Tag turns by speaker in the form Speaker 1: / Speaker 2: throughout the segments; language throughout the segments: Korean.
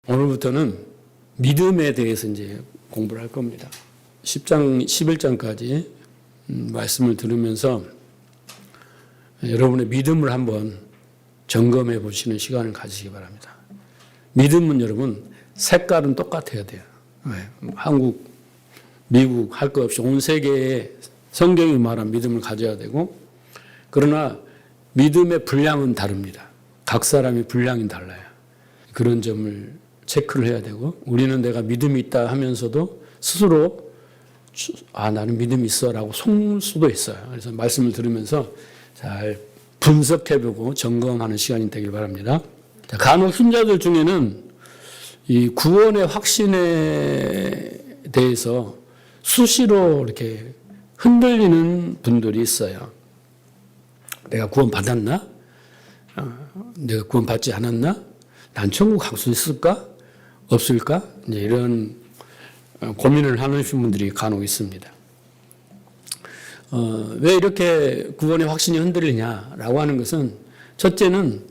Speaker 1: 오늘부터는 믿음에 대해서 이제 공부를 할 겁니다. 10장, 11장까지 말씀을 들으면서 여러분의 믿음을 한번 점검해 보시는 시간을 가지시기 바랍니다. 믿음은 여러분 색깔은 똑같아야 돼요. 한국, 미국 할 것 없이 온 세계에 성경이 말한 믿음을 가져야 되고, 그러나 믿음의 분량은 다릅니다. 각 사람의 분량이 달라요. 그런 점을 체크를 해야 되고, 우리는 내가 믿음이 있다 하면서도 스스로 나는 믿음이 있어 라고 속을 수도 있어요. 그래서 말씀을 들으면서 잘 분석해보고 점검하는 시간이 되길 바랍니다. 간혹 신자들 중에는 이 구원의 확신에 대해서 수시로 이렇게 흔들리는 분들이 있어요. 내가 구원 받았나? 내가 구원 받지 않았나? 난 천국 갈 수 있을까? 없을까? 이제 이런 고민을 하는 분들이 간혹 있습니다. 왜 이렇게 구원의 확신이 흔들리냐라고 하는 것은, 첫째는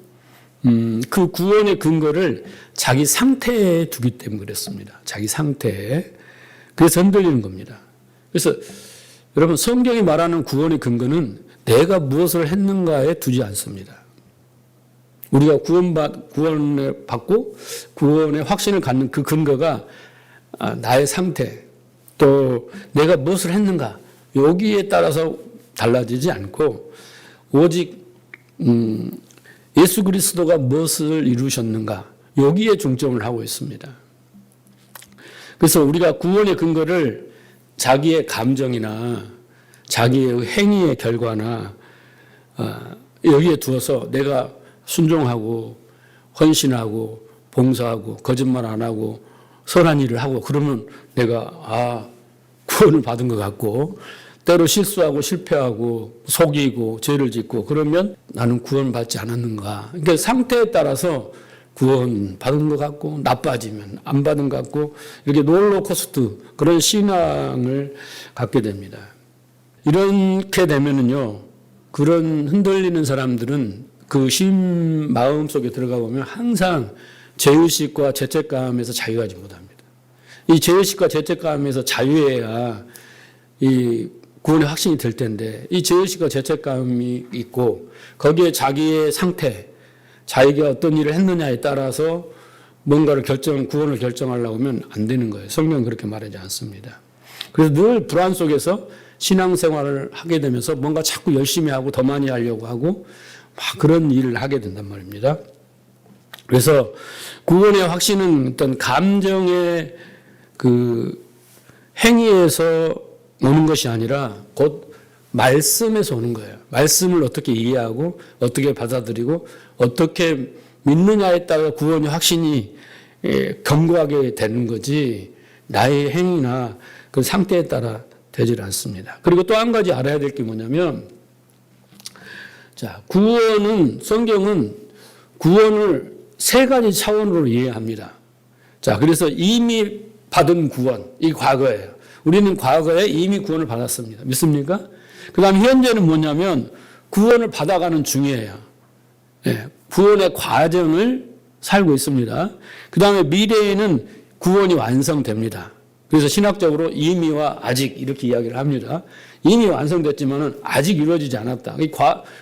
Speaker 1: 그 구원의 근거를 자기 상태에 두기 때문에 그렇습니다. 자기 상태에. 그래서 흔들리는 겁니다. 그래서 여러분, 성경이 말하는 구원의 근거는 내가 무엇을 했는가에 두지 않습니다. 우리가 구원을 받고 구원의 확신을 갖는 그 근거가 나의 상태, 또 내가 무엇을 했는가, 여기에 따라서 달라지지 않고, 오직 예수 그리스도가 무엇을 이루셨는가, 여기에 중점을 하고 있습니다. 그래서 우리가 구원의 근거를 자기의 감정이나 자기의 행위의 결과나 여기에 두어서 내가 순종하고 헌신하고 봉사하고 거짓말 안 하고 선한 일을 하고 그러면 내가 구원을 받은 것 같고, 때로 실수하고 실패하고 속이고 죄를 짓고 그러면 나는 구원받지 않았는가. 그러니까 상태에 따라서 구원 받은 것 같고 나빠지면 안 받은 것 같고, 이렇게 롤러코스터 그런 신앙을 갖게 됩니다. 이렇게 되면은요, 그런 흔들리는 사람들은 그 심 마음 속에 들어가 보면 항상 죄의식과 죄책감에서 자유하지 못합니다. 이 죄의식과 죄책감에서 자유해야 이 구원의 확신이 될 텐데, 이 죄의식과 죄책감이 있고 거기에 자기의 상태, 자기가 어떤 일을 했느냐에 따라서 뭔가를 구원을 결정하려고 하면 안 되는 거예요. 성경은 그렇게 말하지 않습니다. 그래서 늘 불안 속에서 신앙생활을 하게 되면서 뭔가 자꾸 열심히 하고 더 많이 하려고 하고 막 그런 일을 하게 된단 말입니다. 그래서 구원의 확신은 어떤 감정의 그 행위에서 오는 것이 아니라 곧 말씀에서 오는 거예요. 말씀을 어떻게 이해하고 어떻게 받아들이고 어떻게 믿느냐에 따라 구원의 확신이 견고하게 되는 거지, 나의 행위나 그 상태에 따라 되질 않습니다. 그리고 또 한 가지 알아야 될 게 뭐냐면, 구원은, 성경은 구원을 세 가지 차원으로 이해합니다. 그래서 이미 받은 구원, 이 과거예요. 우리는 과거에 이미 구원을 받았습니다. 믿습니까? 그 다음에 현재는 뭐냐면 구원을 받아가는 중이에요. 구원의 과정을 살고 있습니다. 그 다음에 미래에는 구원이 완성됩니다. 그래서 신학적으로 이미와 아직 이렇게 이야기를 합니다. 이미 완성됐지만은 아직 이루어지지 않았다.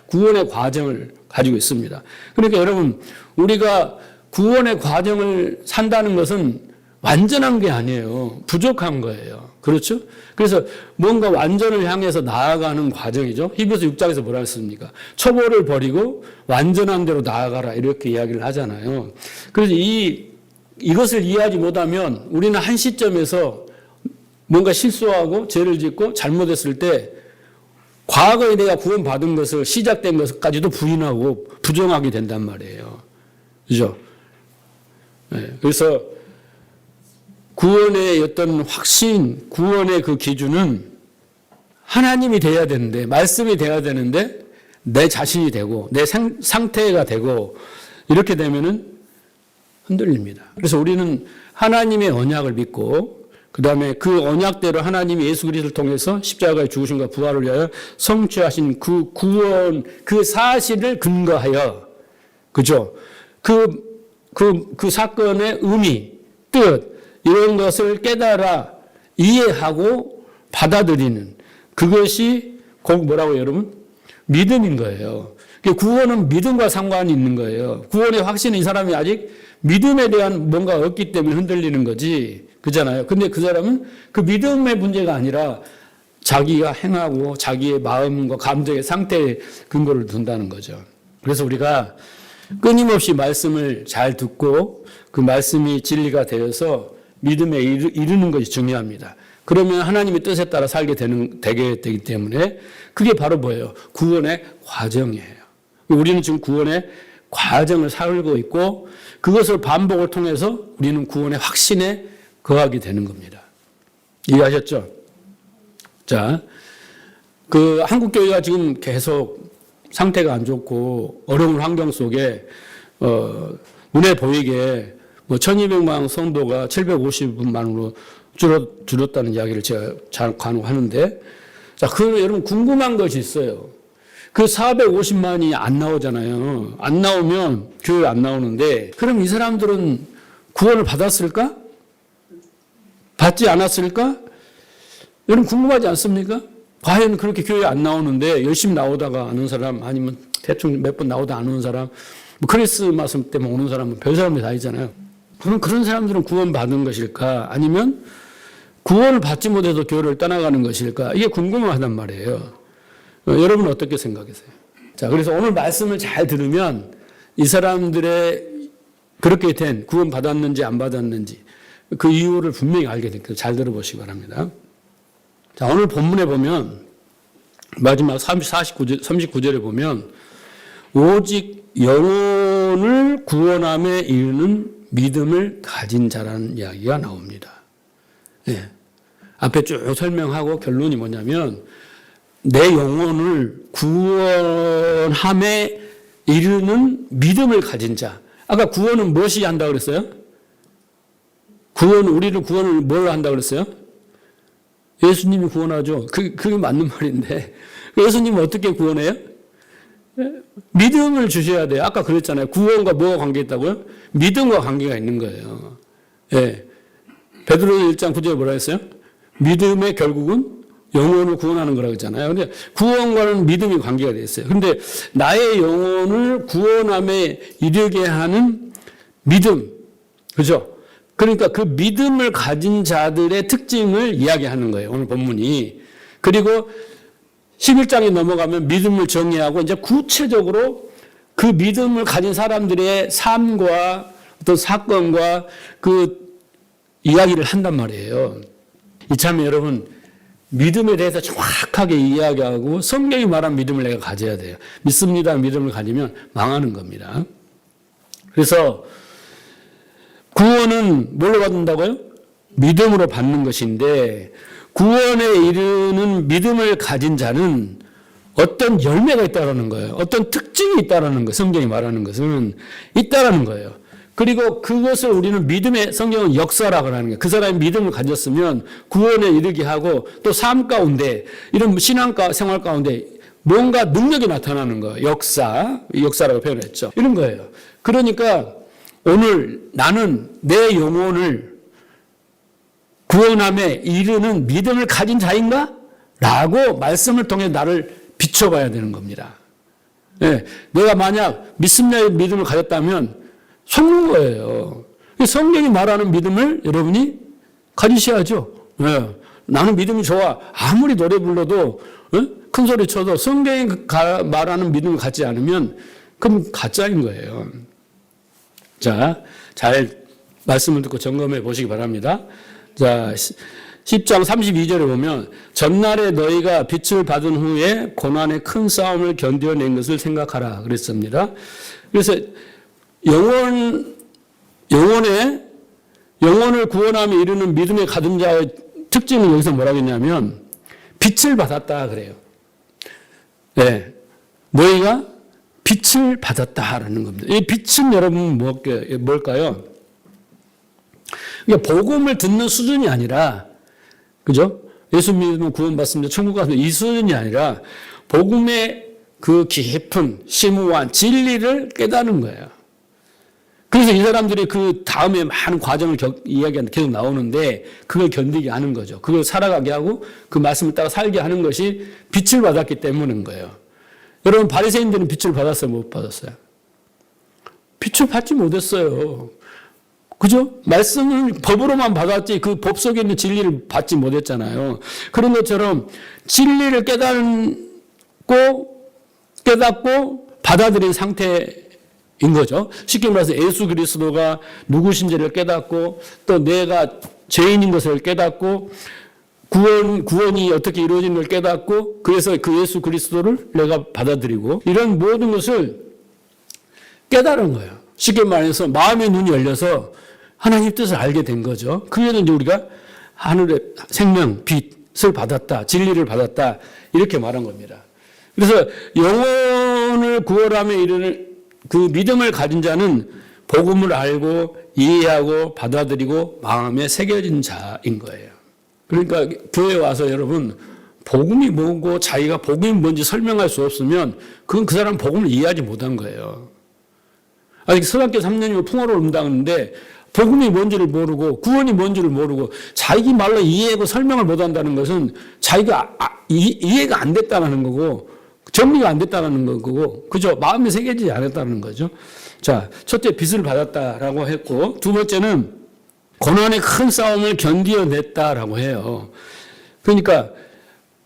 Speaker 1: 구원의 과정을 가지고 있습니다. 그러니까 여러분, 우리가 구원의 과정을 산다는 것은 완전한 게 아니에요. 부족한 거예요. 그렇죠? 그래서 뭔가 완전을 향해서 나아가는 과정이죠. 히브리서 6장에서 뭐라 했습니까? 초보를 버리고 완전한 대로 나아가라, 이렇게 이야기를 하잖아요. 그래서 이것을 이해하지 못하면 우리는 한 시점에서 뭔가 실수하고 죄를 짓고 잘못했을 때 과거에 내가 구원받은 것을, 시작된 것까지도 부인하고 부정하게 된단 말이에요. 그죠? 그래서 구원의 어떤 확신, 구원의 그 기준은 하나님이 돼야 되는데, 말씀이 돼야 되는데 내 자신이 되고 내 상태가 되고 이렇게 되면은 흔들립니다. 그래서 우리는 하나님의 언약을 믿고, 그 다음에 그 언약대로 하나님이 예수 그리스도를 통해서 십자가의 죽으심과 부활을 위하여 성취하신 그 구원, 그 사실을 근거하여, 그죠? 그 그 사건의 의미, 뜻, 이런 것을 깨달아 이해하고 받아들이는 그것이 곧 뭐라고 여러분? 믿음인 거예요. 구원은 믿음과 상관이 있는 거예요. 구원의 확신은 이 사람이 아직 믿음에 대한 뭔가 없기 때문에 흔들리는 거지. 그잖아요. 근데 그 사람은 그 믿음의 문제가 아니라 자기가 행하고 자기의 마음과 감정의 상태에 근거를 둔다는 거죠. 그래서 우리가 끊임없이 말씀을 잘 듣고 그 말씀이 진리가 되어서 믿음에 이르는 것이 중요합니다. 그러면 하나님의 뜻에 따라 살게 되게 되기 때문에 그게 바로 뭐예요? 구원의 과정이에요. 우리는 지금 구원의 과정을 살고 있고 그것을 반복을 통해서 우리는 구원의 확신에 거하게 되는 겁니다. 이해하셨죠? 자, 그 한국교회가 지금 계속 상태가 안 좋고 어려운 환경 속에 눈에 보이게 1200만 성도가 750만으로 줄었다는 이야기를 제가 잘 간혹하는데, 자, 그 여러분 궁금한 것이 있어요. 그 450만이 안 나오잖아요. 안 나오면 교회 안 나오는데, 그럼 이 사람들은 구원을 받았을까? 받지 않았을까? 여러분 궁금하지 않습니까? 과연 그렇게 교회 안 나오는데 열심히 나오다가 안 온 사람, 아니면 대충 몇 번 나오다 안 오는 사람, 크리스마스 때만 오는 사람은 별 사람들이 다 있잖아요. 그럼 그런 사람들은 구원 받은 것일까? 아니면 구원을 받지 못해서 교회를 떠나가는 것일까? 이게 궁금하단 말이에요. 여러분은 어떻게 생각하세요? 자, 그래서 오늘 말씀을 잘 들으면 이 사람들의 그렇게 된 구원 받았는지 안 받았는지 그 이유를 분명히 알게 되니까 잘 들어보시기 바랍니다. 자, 오늘 본문에 보면 마지막 39절에 보면 오직 영혼을 구원함에 이르는 믿음을 가진 자라는 이야기가 나옵니다. 예. 앞에 쭉 설명하고 결론이 뭐냐면 내 영혼을 구원함에 이르는 믿음을 가진 자. 아까 구원은 무엇이 한다고 그랬어요? 우리를 구원을 뭘 한다고 그랬어요? 예수님이 구원하죠. 그게 맞는 말인데 예수님은 어떻게 구원해요? 믿음을 주셔야 돼요. 아까 그랬잖아요. 구원과 뭐가 관계 있다고요? 믿음과 관계가 있는 거예요. 예. 베드로서 1장 9절에 뭐라 했어요? 믿음의 결국은 영혼을 구원하는 거라고 했잖아요. 근데 구원과는 믿음이 관계가 되어 있어요. 근데 나의 영혼을 구원함에 이르게 하는 믿음. 그죠? 그러니까 그 믿음을 가진 자들의 특징을 이야기하는 거예요. 오늘 본문이. 그리고 11장에 넘어가면 믿음을 정의하고 이제 구체적으로 그 믿음을 가진 사람들의 삶과 어떤 사건과 그 이야기를 한단 말이에요. 이참에 여러분 믿음에 대해서 정확하게 이야기하고 성경이 말한 믿음을 내가 가져야 돼요. 믿습니다. 믿음을 가지면 망하는 겁니다. 그래서 구원은 뭘로 받는다고요? 믿음으로 받는 것인데 구원에 이르는 믿음을 가진 자는 어떤 열매가 있다라는 거예요. 어떤 특징이 있다라는 거예요. 성경이 말하는 것은 있다라는 거예요. 그리고 그것을 우리는 믿음의 성경은 역사라고 하는 거예요. 그 사람이 믿음을 가졌으면 구원에 이르게 하고 또 삶 가운데 이런 신앙 생활 가운데 뭔가 능력이 나타나는 거예요. 역사라고 표현했죠. 이런 거예요. 그러니까 오늘 나는 내 영혼을 구원함에 이르는 믿음을 가진 자인가? 라고 말씀을 통해 나를 비춰봐야 되는 겁니다. 예, 내가 만약 믿습니다의 믿음을 가졌다면 속는 거예요. 성경이 말하는 믿음을 여러분이 가지셔야죠. 예, 나는 믿음이 좋아. 아무리 노래 불러도 큰 소리 쳐도 성경이 말하는 믿음을 갖지 않으면 그럼 가짜인 거예요. 자, 잘 말씀을 듣고 점검해 보시기 바랍니다. 자, 10장 32절에 보면 전날에 너희가 빛을 받은 후에 고난의 큰 싸움을 견뎌낸 것을 생각하라 그랬습니다. 그래서 영혼을 구원함에 이르는 믿음의 가진 자의 특징은 여기서 뭐라고 했냐면 빛을 받았다 그래요. 네, 너희가 빛을 받았다라는 겁니다. 이 빛은 여러분 뭘까요? 그러니까 복음을 듣는 수준이 아니라, 그죠? 예수 믿으면 구원받습니다. 천국 가서 이 수준이 아니라 복음의 그 깊은 심오한 진리를 깨닫는 거예요. 그래서 이 사람들이 그 다음에 많은 과정을 이야기하는데 계속 나오는데 그걸 견디게 하는 거죠. 그걸 살아가게 하고 그 말씀을 따라 살게 하는 것이 빛을 받았기 때문인 거예요. 여러분 바리새인들은 빛을 받았어요? 못 받았어요? 빛을 받지 못했어요. 그죠? 말씀을 법으로만 받았지 그 법 속에 있는 진리를 받지 못했잖아요. 그런 것처럼 진리를 깨닫고 받아들인 상태인 거죠. 쉽게 말해서 예수 그리스도가 누구신지를 깨닫고 또 내가 죄인인 것을 깨닫고 구원이 어떻게 이루어지는 걸 깨닫고 그래서 그 예수 그리스도를 내가 받아들이고 이런 모든 것을 깨달은 거예요. 쉽게 말해서 마음의 눈이 열려서 하나님 뜻을 알게 된 거죠. 그래서 이제 우리가 하늘의 생명, 빛을 받았다, 진리를 받았다 이렇게 말한 겁니다. 그래서 영혼을 구원함에 이르는 그 믿음을 가진 자는 복음을 알고 이해하고 받아들이고 마음에 새겨진 자인 거예요. 그러니까 교회에 와서 여러분 복음이 뭐고 자기가 복음이 뭔지 설명할 수 없으면 그건 그 사람 복음을 이해하지 못한 거예요. 아직 서학교 3년이면 풍어를 응당하는데 복음이 뭔지를 모르고 구원이 뭔지를 모르고 자기 말로 이해하고 설명을 못한다는 것은 자기가 이해가 안 됐다는 거고 정리가 안 됐다는 거고 그죠? 마음에 새겨지지 않았다는 거죠. 자, 첫째 빛을 받았다라고 했고 두 번째는 고난의 큰 싸움을 견디어냈다라고 해요. 그러니까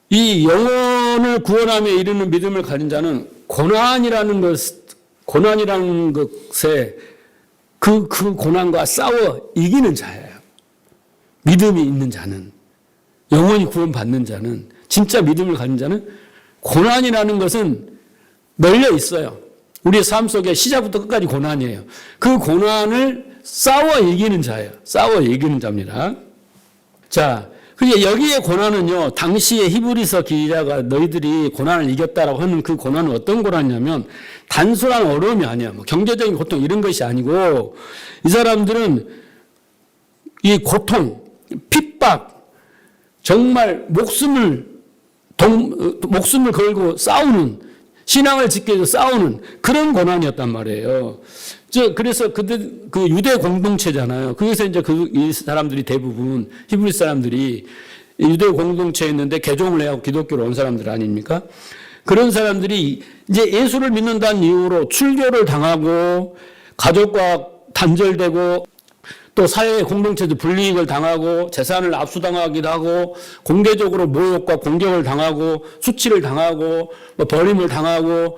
Speaker 1: 이 영혼을 구원함에 이르는 믿음을 가진 자는 고난이라는 것에 그 고난과 싸워 이기는 자예요. 믿음이 있는 자는, 영원히 구원받는 자는, 진짜 믿음을 가진 자는 고난이라는 것은 널려 있어요. 우리의 삶 속에 시작부터 끝까지 고난이에요. 그 고난을 싸워 이기는 자예요. 싸워 이기는 자입니다. 자, 그러니까 여기에 고난은요, 당시에 히브리서 기자가 너희들이 고난을 이겼다라고 하는 그 고난은 어떤 고난이냐면 단순한 어려움이 아니야. 뭐 경제적인 고통 이런 것이 아니고 이 사람들은 이 고통, 핍박, 정말 목숨을 걸고 싸우는 신앙을 지키기 위해서 싸우는 그런 고난이었단 말이에요. 그래서 그 유대 공동체잖아요. 거기서 이제 이 사람들이 대부분 히브리 사람들이 유대 공동체에 있는데 개종을 해하고 기독교로 온 사람들 아닙니까? 그런 사람들이 이제 예수를 믿는다는 이유로 출교를 당하고 가족과 단절되고 또 사회 공동체도 불이익을 당하고 재산을 압수당하기도 하고 공개적으로 모욕과 공격을 당하고 수치를 당하고 버림을 당하고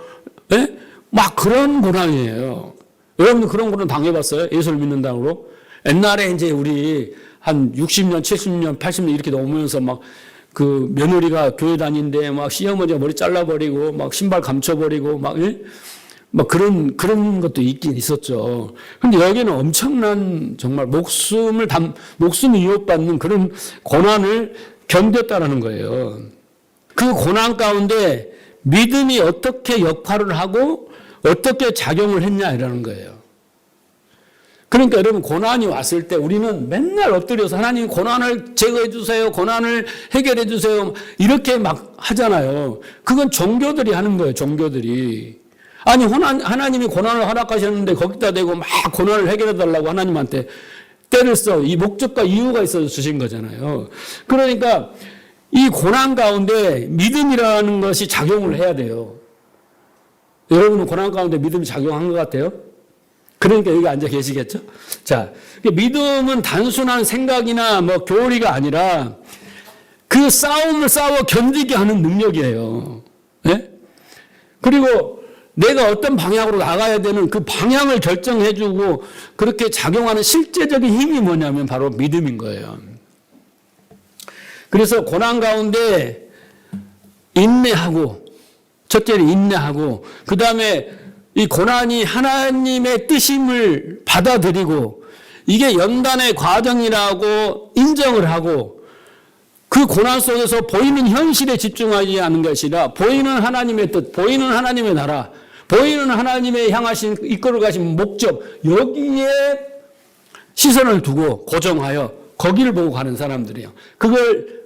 Speaker 1: 막 그런 고난이에요. 여러분들 그런 거는 당해봤어요? 예수를 믿는다고? 옛날에 이제 우리 한 60년, 70년, 80년 이렇게 넘으면서 막 그 며느리가 교회 다니는데 막 시어머니가 머리 잘라버리고 막 신발 감춰버리고 막 그런 것도 있긴 있었죠. 근데 여기는 엄청난 정말 목숨을 위협받는 그런 고난을 견뎠다라는 거예요. 그 고난 가운데 믿음이 어떻게 역할을 하고 어떻게 작용을 했냐라는 거예요. 그러니까 여러분 고난이 왔을 때 우리는 맨날 엎드려서 하나님 고난을 제거해 주세요. 고난을 해결해 주세요. 이렇게 막 하잖아요. 그건 종교들이 하는 거예요. 종교들이. 아니 하나님이 고난을 허락하셨는데 거기다 대고 막 고난을 해결해 달라고 하나님한테 때를 써. 이 목적과 이유가 있어서 주신 거잖아요. 그러니까 이 고난 가운데 믿음이라는 것이 작용을 해야 돼요. 여러분은 고난 가운데 믿음이 작용한 것 같아요? 그러니까 여기 앉아 계시겠죠? 자, 믿음은 단순한 생각이나 뭐 교리가 아니라 그 싸움을 싸워 견디게 하는 능력이에요. 네? 그리고 내가 어떤 방향으로 나가야 되는 그 방향을 결정해주고 그렇게 작용하는 실제적인 힘이 뭐냐면 바로 믿음인 거예요. 그래서 고난 가운데 인내하고, 첫째는 인내하고, 그 다음에 이 고난이 하나님의 뜻임을 받아들이고 이게 연단의 과정이라고 인정을 하고 그 고난 속에서 보이는 현실에 집중하지 않는 것이 아니라 보이는 하나님의 뜻, 보이는 하나님의 나라, 보이는 하나님의 향하신 이끌어 가신 목적 여기에 시선을 두고 고정하여 거기를 보고 가는 사람들이에요. 그걸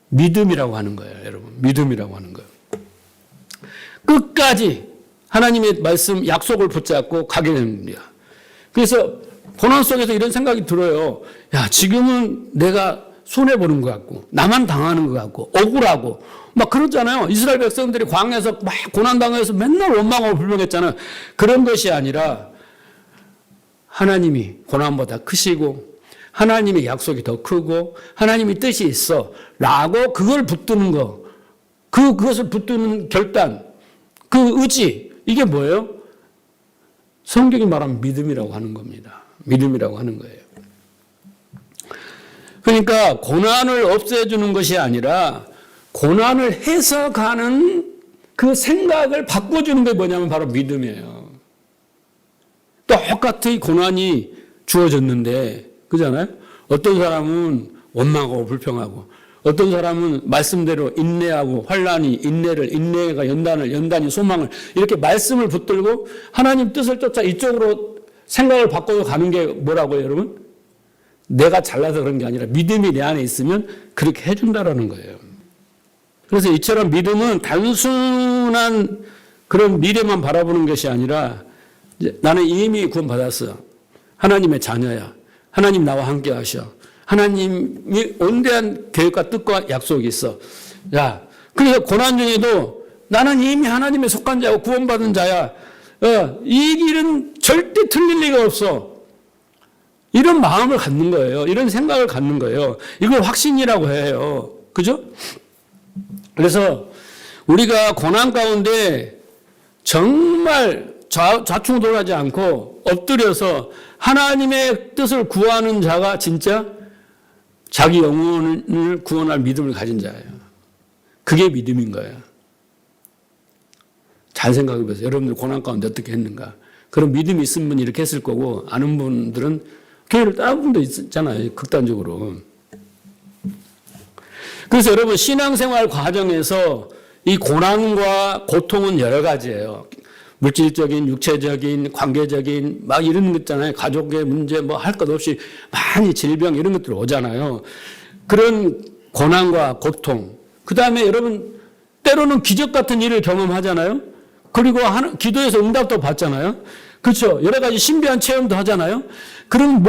Speaker 1: 믿음이라고 하는 거예요. 여러분. 믿음이라고 하는 거예요. 끝까지 하나님의 말씀, 약속을 붙잡고 가게 됩니다. 그래서 고난 속에서 이런 생각이 들어요. 야, 지금은 내가 손해보는 것 같고, 나만 당하는 것 같고, 억울하고, 막 그러잖아요. 이스라엘 백성들이 광야에서 막 고난당해서 맨날 원망하고 불평했잖아요. 그런 것이 아니라 하나님이 고난보다 크시고, 하나님의 약속이 더 크고, 하나님의 뜻이 있어. 라고 그걸 붙드는 거. 그것을 붙드는 결단, 그 의지, 이게 뭐예요? 성경이 말하면 믿음이라고 하는 겁니다. 믿음이라고 하는 거예요. 그러니까 고난을 없애주는 것이 아니라 고난을 해석하는 그 생각을 바꿔주는 게 뭐냐면 바로 믿음이에요. 똑같이 고난이 주어졌는데, 그잖아요? 어떤 사람은 원망하고 불평하고, 어떤 사람은 말씀대로 인내하고 환난이 인내를, 인내가 연단을, 연단이 소망을, 이렇게 말씀을 붙들고 하나님 뜻을 쫓아 이쪽으로 생각을 바꿔서 가는 게 뭐라고요, 여러분? 내가 잘나서 그런 게 아니라 믿음이 내 안에 있으면 그렇게 해준다라는 거예요. 그래서 이처럼 믿음은 단순한 그런 미래만 바라보는 것이 아니라, 나는 이미 구원받았어. 하나님의 자녀야. 하나님 나와 함께 하셔. 하나님이 온대한 계획과 뜻과 약속이 있어. 야, 그래서 고난 중에도 나는 이미 하나님의 속한 자고 구원받은 자야. 이 길은 절대 틀릴 리가 없어. 이런 마음을 갖는 거예요. 이런 생각을 갖는 거예요. 이걸 확신이라고 해요. 그죠? 그래서 우리가 고난 가운데 정말 좌충우돌하지 않고 엎드려서 하나님의 뜻을 구하는 자가 진짜 자기 영혼을 구원할 믿음을 가진 자예요. 그게 믿음인 거예요. 잘 생각해 보세요. 여러분들 고난 가운데 어떻게 했는가. 그런 믿음이 있은 분이 이렇게 했을 거고, 아는 분들은 교회를 따른 분도 있잖아요. 극단적으로. 그래서 여러분 신앙생활 과정에서 이 고난과 고통은 여러 가지예요. 물질적인, 육체적인, 관계적인 막 이런 것 있잖아요. 가족의 문제 뭐 할 것 없이 많이 질병 이런 것들 오잖아요. 그런 고난과 고통. 그 다음에 여러분 때로는 기적 같은 일을 경험하잖아요. 그리고 기도에서 응답도 받잖아요. 그렇죠. 여러 가지 신비한 체험도 하잖아요. 그럼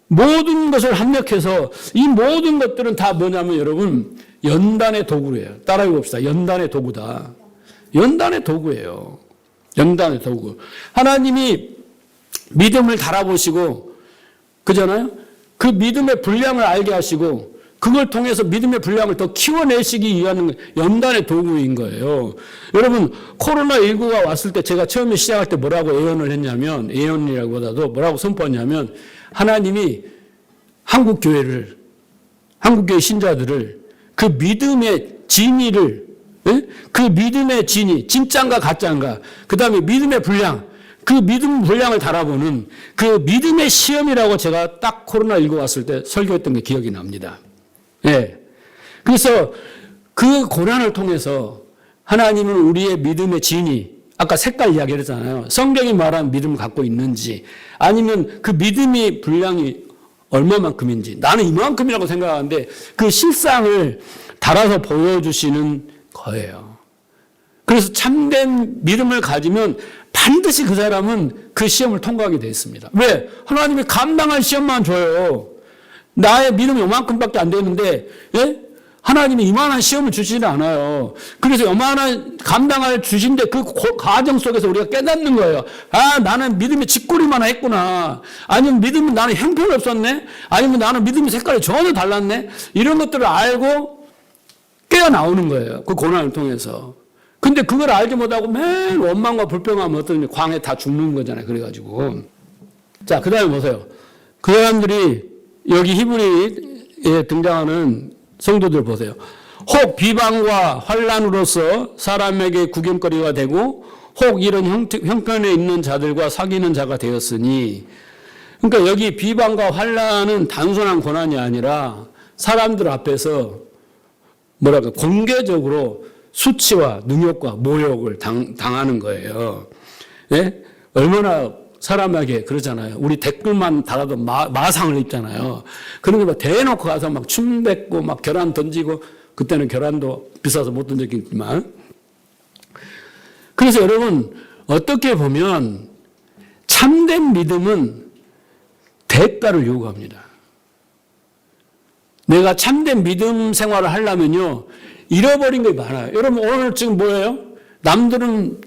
Speaker 1: 모든 것을 합력해서 이 모든 것들은 다 뭐냐면 여러분 연단의 도구예요. 따라해 봅시다. 연단의 도구다. 연단의 도구예요. 연단의 도구. 하나님이 믿음을 달아보시고, 그잖아요? 그 믿음의 분량을 알게 하시고, 그걸 통해서 믿음의 분량을 더 키워내시기 위한 연단의 도구인 거예요. 여러분, 코로나19가 왔을 때 제가 처음에 시작할 때 뭐라고 예언을 했냐면, 예언이라기보다도 뭐라고 선포했냐면, 하나님이 한국교회 신자들을 그 믿음의 진리를, 그 믿음의 진위, 진짜인가 가짜인가, 그 다음에 믿음의 분량, 그 믿음 분량을 달아보는 그 믿음의 시험이라고 제가 딱 코로나19 왔을 때 설교했던 게 기억이 납니다. 예. 그래서 그 고난을 통해서 하나님은 우리의 믿음의 진위, 아까 색깔 이야기를 했잖아요. 성경이 말한 믿음을 갖고 있는지, 아니면 그 믿음의 분량이 얼마만큼인지, 나는 이만큼이라고 생각하는데 그 실상을 달아서 보여주시는 거예요. 그래서 참된 믿음을 가지면 반드시 그 사람은 그 시험을 통과하게 되어 있습니다. 왜? 하나님이 감당할 시험만 줘요. 나의 믿음이 요만큼밖에 안 되는데, 예? 하나님이 이만한 시험을 주시지 않아요. 그래서 요만한 감당할 주신데 그 과정 속에서 우리가 깨닫는 거예요. 아, 나는 믿음의 짓거리만 했구나. 아니면 믿음은 나는 형편없었네. 아니면 나는 믿음의 색깔이 전혀 달랐네. 이런 것들을 알고 깨어나오는 거예요. 그 고난을 통해서. 근데 그걸 알지 못하고 맨 원망과 불평하면 어떠니 광에 다 죽는 거잖아요. 그래가지고. 자, 그 다음에 보세요. 그 사람들이 여기 히브리에 등장하는 성도들 보세요. 혹 비방과 환난으로서 사람에게 구경거리가 되고 혹 이런 형편에 있는 자들과 사귀는 자가 되었으니, 그러니까 여기 비방과 환난은 단순한 고난이 아니라 사람들 앞에서 뭐랄까 공개적으로 수치와 능욕과 모욕을 당하는 거예요. 예? 얼마나 사람에게 그러잖아요. 우리 댓글만 달아도 마상을 입잖아요. 그런 거 대놓고 가서 막 춤 뱉고 막 계란 던지고, 그때는 계란도 비싸서 못 던졌겠지만. 그래서 여러분 어떻게 보면 참된 믿음은 대가를 요구합니다. 내가 참된 믿음 생활을 하려면요, 잃어버린 게 많아요. 여러분, 오늘 지금 뭐예요? 남들은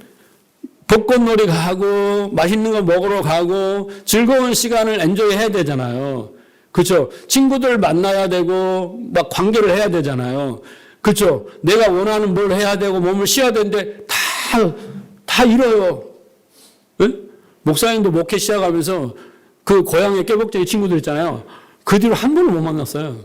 Speaker 1: 벚꽃놀이 가고, 맛있는 거 먹으러 가고, 즐거운 시간을 엔조이 해야 되잖아요. 그렇죠? 친구들 만나야 되고, 막 관계를 해야 되잖아요. 그렇죠? 내가 원하는 뭘 해야 되고, 몸을 쉬어야 되는데, 다 잃어요. 네? 목사님도 목회 시작하면서 그 고향에 깨복쟁이 친구들 있잖아요. 그 뒤로 한 번을 못 만났어요.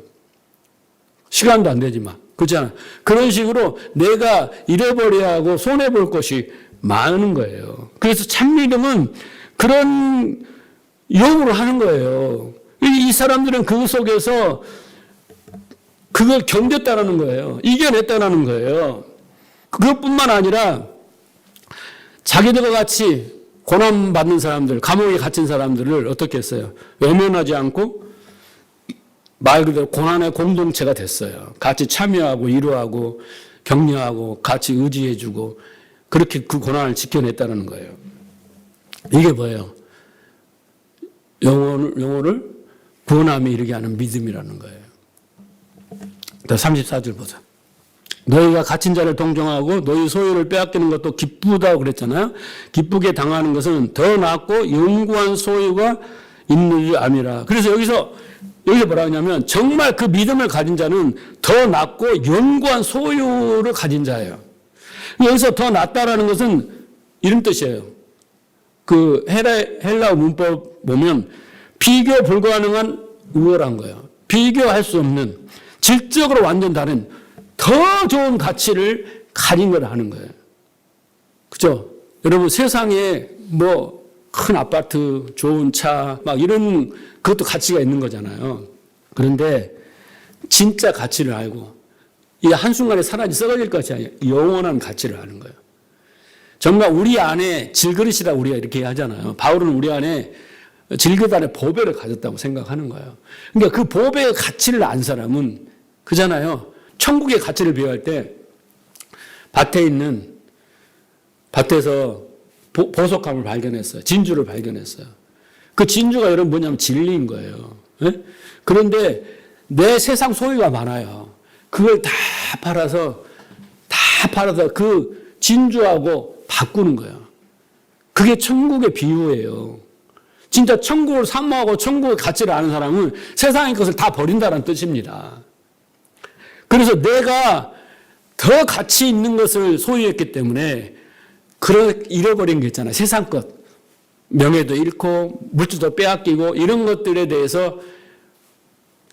Speaker 1: 시간도 안 되지만. 그렇잖아요. 그런 식으로 내가 잃어버려야 하고 손해볼 것이 많은 거예요. 그래서 참믿음은 그런 요구를 하는 거예요. 이 사람들은 그 속에서 그걸 견뎠다라는 거예요. 이겨냈다라는 거예요. 그것뿐만 아니라 자기들과 같이 고난받는 사람들, 감옥에 갇힌 사람들을 어떻게 했어요? 외면하지 않고 말 그대로 고난의 공동체가 됐어요. 같이 참여하고 위로하고 격려하고 같이 의지해주고 그렇게 그 고난을 지켜냈다는 거예요. 이게 뭐예요? 영혼을 구원함에 이르게 하는 믿음이라는 거예요. 34절 보자. 너희가 갇힌 자를 동정하고 너희 소유를 빼앗기는 것도 기쁘다고 그랬잖아요. 기쁘게 당하는 것은 더 낫고 영구한 소유가 있는 줄 암이라. 그래서 여기서 뭐라 하냐면 정말 그 믿음을 가진 자는 더 낫고 영구한 소유를 가진 자예요. 여기서 더 낫다라는 것은 이런 뜻이에요. 그 헬라어 문법 보면 비교 불가능한 우월한 거예요. 비교할 수 없는 질적으로 완전 다른 더 좋은 가치를 가진 걸 하는 거예요. 그죠? 여러분 세상에 뭐 큰 아파트, 좋은 차, 막 이런 그것도 가치가 있는 거잖아요. 그런데 진짜 가치를 알고 이 한순간에 사라지 썩어질 것이 아니라 영원한 가치를 아는 거예요. 정말 우리 안에 질그릇이라고 우리가 이렇게 하잖아요. 바울은 우리 안에 질그릇 안에 보배를 가졌다고 생각하는 거예요. 그러니까 그 보배의 가치를 안 사람은 그잖아요. 천국의 가치를 비유할 때 밭에서 보석함을 발견했어요. 진주를 발견했어요. 그 진주가 여러분 뭐냐면 진리인 거예요. 네? 그런데 내 세상 소유가 많아요. 그걸 다 팔아서 그 진주하고 바꾸는 거예요. 그게 천국의 비유예요. 진짜 천국을 사모하고 천국의 가치를 아는 사람은 세상의 것을 다 버린다는 뜻입니다. 그래서 내가 더 가치 있는 것을 소유했기 때문에 잃어버린 게 있잖아요. 세상 것. 명예도 잃고 물질도 빼앗기고 이런 것들에 대해서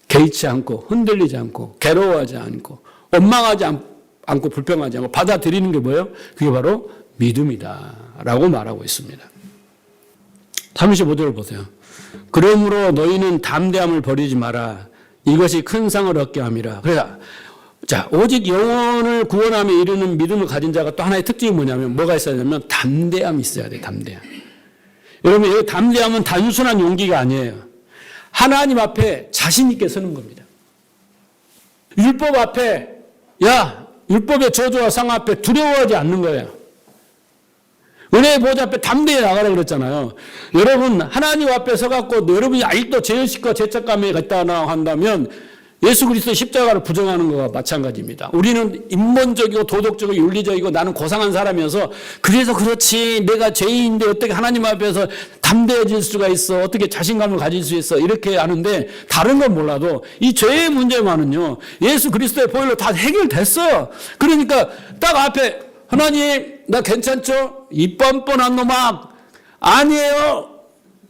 Speaker 1: 개의치 않고 흔들리지 않고 괴로워하지 않고 원망하지 않고 불평하지 않고 받아들이는 게 뭐예요? 그게 바로 믿음이다 라고 말하고 있습니다. 35절을 보세요. 그러므로 너희는 담대함을 버리지 마라. 이것이 큰 상을 얻게 함이라. 그래서 자, 오직 영혼을 구원함에 이르는 믿음을 가진 자가 또 하나의 특징이 뭐냐면 뭐가 있어야 되냐면 담대함이 있어야 돼요. 담대함. 여러분 이 담대함은 단순한 용기가 아니에요. 하나님 앞에 자신 있게 서는 겁니다. 율법 앞에 율법의 저주와 상 앞에 두려워하지 않는 거예요. 은혜의 보좌 앞에 담대히 나가라 그랬잖아요. 여러분 하나님 앞에 서갖고 여러분이 아직도 죄의식과 죄책감에 있다고 한다면 예수 그리스도의 십자가를 부정하는 것과 마찬가지입니다. 우리는 인본적이고 도덕적이고 윤리적이고 나는 고상한 사람이어서 그래서 그렇지 내가 죄인인데 어떻게 하나님 앞에서 담대해질 수가 있어 어떻게 자신감을 가질 수 있어 이렇게 하는데 다른 건 몰라도 이 죄의 문제만은요 예수 그리스도의 보혈로 다 해결됐어요. 그러니까 딱 앞에 하나님 나 괜찮죠? 이 뻔뻔한 놈아 아니에요.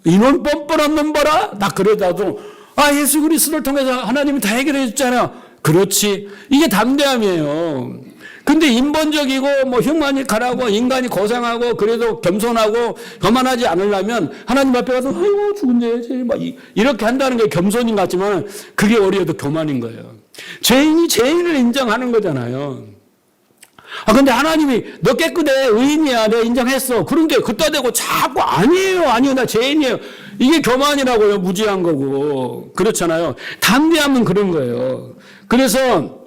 Speaker 1: 이놈 뻔뻔한 놈 봐라. 딱 그러다도 예수 그리스도를 통해서 하나님이 다 해결해 줬잖아요. 그렇지. 이게 담대함이에요. 근데 인본적이고 흉만이 가라고 인간이 고생하고 그래도 겸손하고 거만하지 않으려면 하나님 앞에 가서 아이고 죽은 죄지 이렇게 한다는 게 겸손인 것 같지만 그게 오히려 교만인 거예요. 죄인이 죄인을 인정하는 거잖아요. 근데 하나님이 너 깨끗해 의인이야 내가 인정했어. 그런데 그따 대고 자꾸 아니에요 나 죄인이에요. 이게 교만이라고요. 무지한 거고. 그렇잖아요. 담대함은 그런 거예요. 그래서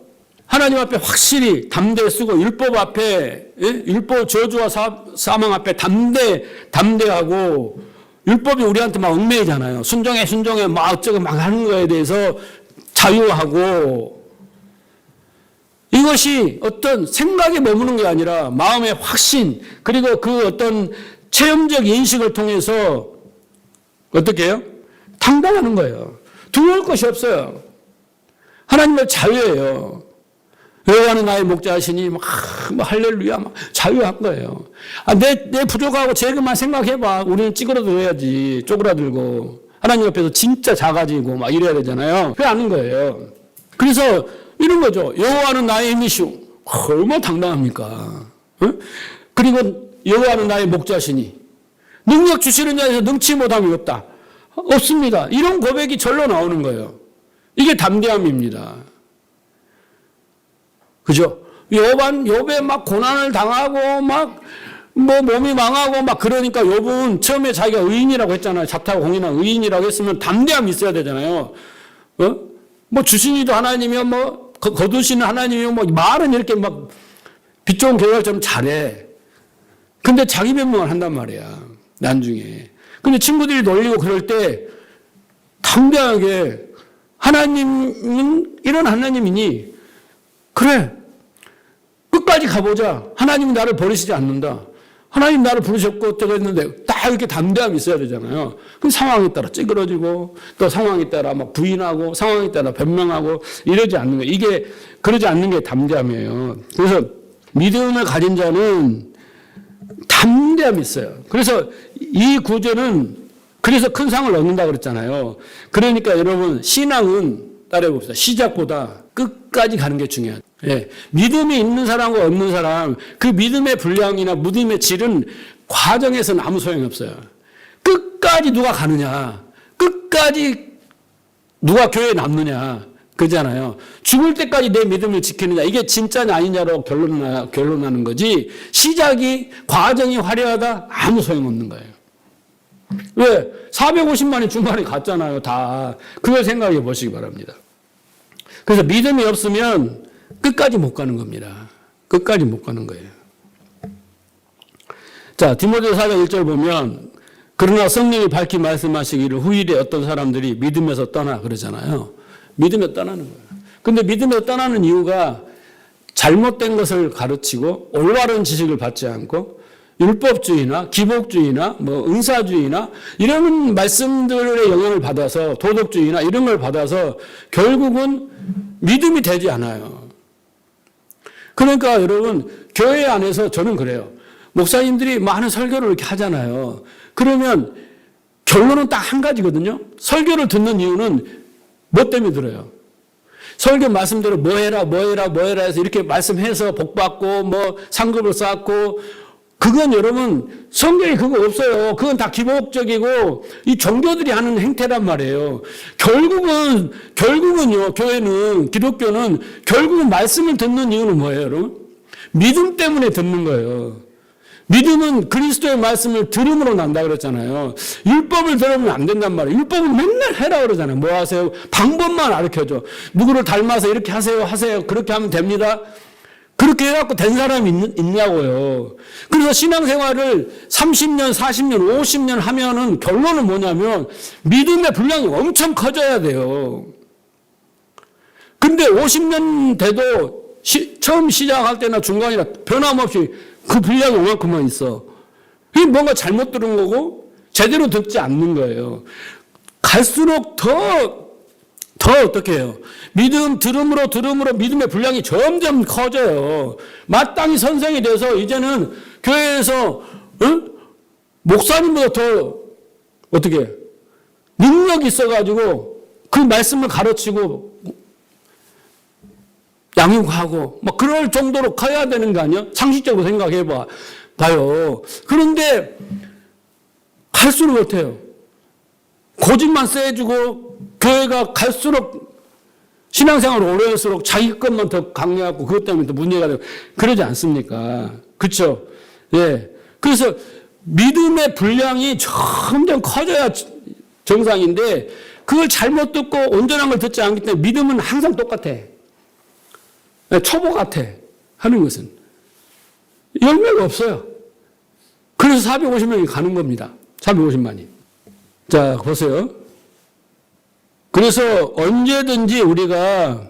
Speaker 1: 하나님 앞에 확실히 담대 쓰고 율법 앞에 율법 저주와 사망 앞에 담대하고 율법이 우리한테 막 얽매이잖아요. 순종해 막 어쩌고 막 하는 거에 대해서 자유하고, 이것이 어떤 생각에 머무는 게 아니라 마음의 확신, 그리고 그 어떤 체험적 인식을 통해서 어떻게 해요? 당당하는 거예요. 두려울 것이 없어요. 하나님의 자유예요. 여호와는 나의 목자시니 막 할렐루야 막 자유한 거예요. 내 부족하고 죄만 생각해봐. 우리는 찌그러들어야지. 쪼그라들고 하나님 앞에서 진짜 작아지고 막 이래야 되잖아요. 그게 아닌 거예요. 그래서 이런 거죠. 여호와는 나의 힘이시오. 얼마나 당당합니까? 응? 그리고 여호와는 나의 목자시니 능력 주시는 자에서 능치 못함이 없다. 없습니다. 이런 고백이 절로 나오는 거예요. 이게 담대함입니다. 그죠? 욥에 막 고난을 당하고 막 몸이 망하고 막 그러니까 욥은 처음에 자기가 의인이라고 했잖아요. 잡다고 공인한 의인이라고 했으면 담대함이 있어야 되잖아요. 주신이도 하나님이요, 거두시는 하나님이요, 말은 이렇게 막 빛 좋은 계절처럼 잘해. 근데 자기 변명을 한단 말이야. 나중에. 근데 친구들이 놀리고 그럴 때 담대하게 하나님은 이런 하나님이니 그래 끝까지 가보자. 하나님이 나를 버리시지 않는다. 하나님 나를 부르셨고 어쩌고 했는데 딱 이렇게 담대함이 있어야 되잖아요. 그 상황에 따라 찌그러지고 또 상황에 따라 막 부인하고 상황에 따라 변명하고 이러지 않는 거예요. 이게 그러지 않는 게 담대함이에요. 그래서 믿음을 가진 자는 담대함이 있어요. 그래서 이 구절은 그래서 큰 상을 얻는다 그랬잖아요. 그러니까 여러분 신앙은 따라해봅시다. 시작보다 끝까지 가는 게 중요하다. 예. 믿음이 있는 사람과 없는 사람, 그 믿음의 분량이나 믿음의 질은 과정에서는 아무 소용이 없어요. 끝까지 누가 가느냐, 끝까지 누가 교회에 남느냐, 그잖아요. 죽을 때까지 내 믿음을 지키느냐, 이게 진짜냐 아니냐로 결론나는 거지, 과정이 화려하다? 아무 소용없는 거예요. 왜? 450만이 중간에 갔잖아요, 다. 그걸 생각해 보시기 바랍니다. 그래서 믿음이 없으면 끝까지 못 가는 겁니다. 끝까지 못 가는 거예요. 자, 디모데 4장 1절 보면, 그러나 성령이 밝히 말씀하시기를 후일에 어떤 사람들이 믿음에서 떠나 그러잖아요. 믿음에 떠나는 거예요. 근데 믿음에 떠나는 이유가 잘못된 것을 가르치고 올바른 지식을 받지 않고 율법주의나 기복주의나 은사주의나 이런 말씀들의 영향을 받아서 도덕주의나 이런 걸 받아서 결국은 믿음이 되지 않아요. 그러니까 여러분 교회 안에서 저는 그래요. 목사님들이 많은 설교를 이렇게 하잖아요. 그러면 결론은 딱 한 가지거든요. 설교를 듣는 이유는 뭐 때문에 들어요? 설교 말씀대로 뭐 해라 해서 이렇게 말씀해서 복받고 상급을 쌓고 그건 여러분 성경에 그거 없어요. 그건 다 기복적이고 이 종교들이 하는 행태란 말이에요. 결국은요 교회는 기독교는 결국은 말씀을 듣는 이유는 뭐예요, 여러분? 믿음 때문에 듣는 거예요. 믿음은 그리스도의 말씀을 들음으로 난다 그랬잖아요. 율법을 들으면 안 된단 말이에요. 율법은 맨날 해라 그러잖아요. 뭐 하세요? 방법만 가르쳐줘. 누구를 닮아서 이렇게 하세요. 그렇게 하면 됩니다. 그렇게 해갖고 된 사람이 있냐고요. 그래서 신앙생활을 30년, 40년, 50년 하면은 결론은 뭐냐면 믿음의 분량이 엄청 커져야 돼요. 근데 50년 돼도 처음 시작할 때나 중간이나 변함없이 그 분량이 이만큼만 있어. 이게 뭔가 잘못 들은 거고 제대로 듣지 않는 거예요. 갈수록 더 어떻게 해요? 들음으로 믿음의 분량이 점점 커져요. 마땅히 선생이 돼서 이제는 교회에서 목사님보다 더 어떻게 능력이 있어가지고 그 말씀을 가르치고 양육하고 그럴 정도로 커야 되는 거 아니야? 상식적으로 봐요. 그런데 갈수록 어때요? 고집만 세지고 교회가 갈수록 신앙생활을 오래 할수록 자기 것만 더 강요하고 그것 때문에 더 문제가 되고 그러지 않습니까? 그렇죠? 예. 그래서 믿음의 분량이 점점 커져야 정상인데 그걸 잘못 듣고 온전한 걸 듣지 않기 때문에 믿음은 항상 똑같아. 초보 같아. 하는 것은. 열매가 없어요. 그래서 450명이 가는 겁니다. 450만이. 자, 보세요. 그래서 언제든지 우리가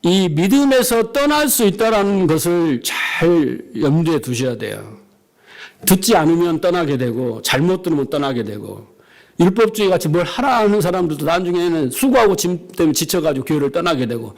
Speaker 1: 이 믿음에서 떠날 수 있다는 것을 잘 염두에 두셔야 돼요. 듣지 않으면 떠나게 되고 잘못 들으면 떠나게 되고 율법주의 같이 뭘 하라 하는 사람들도 나중에는 수고하고 짐 때문에 지쳐가지고 교회를 떠나게 되고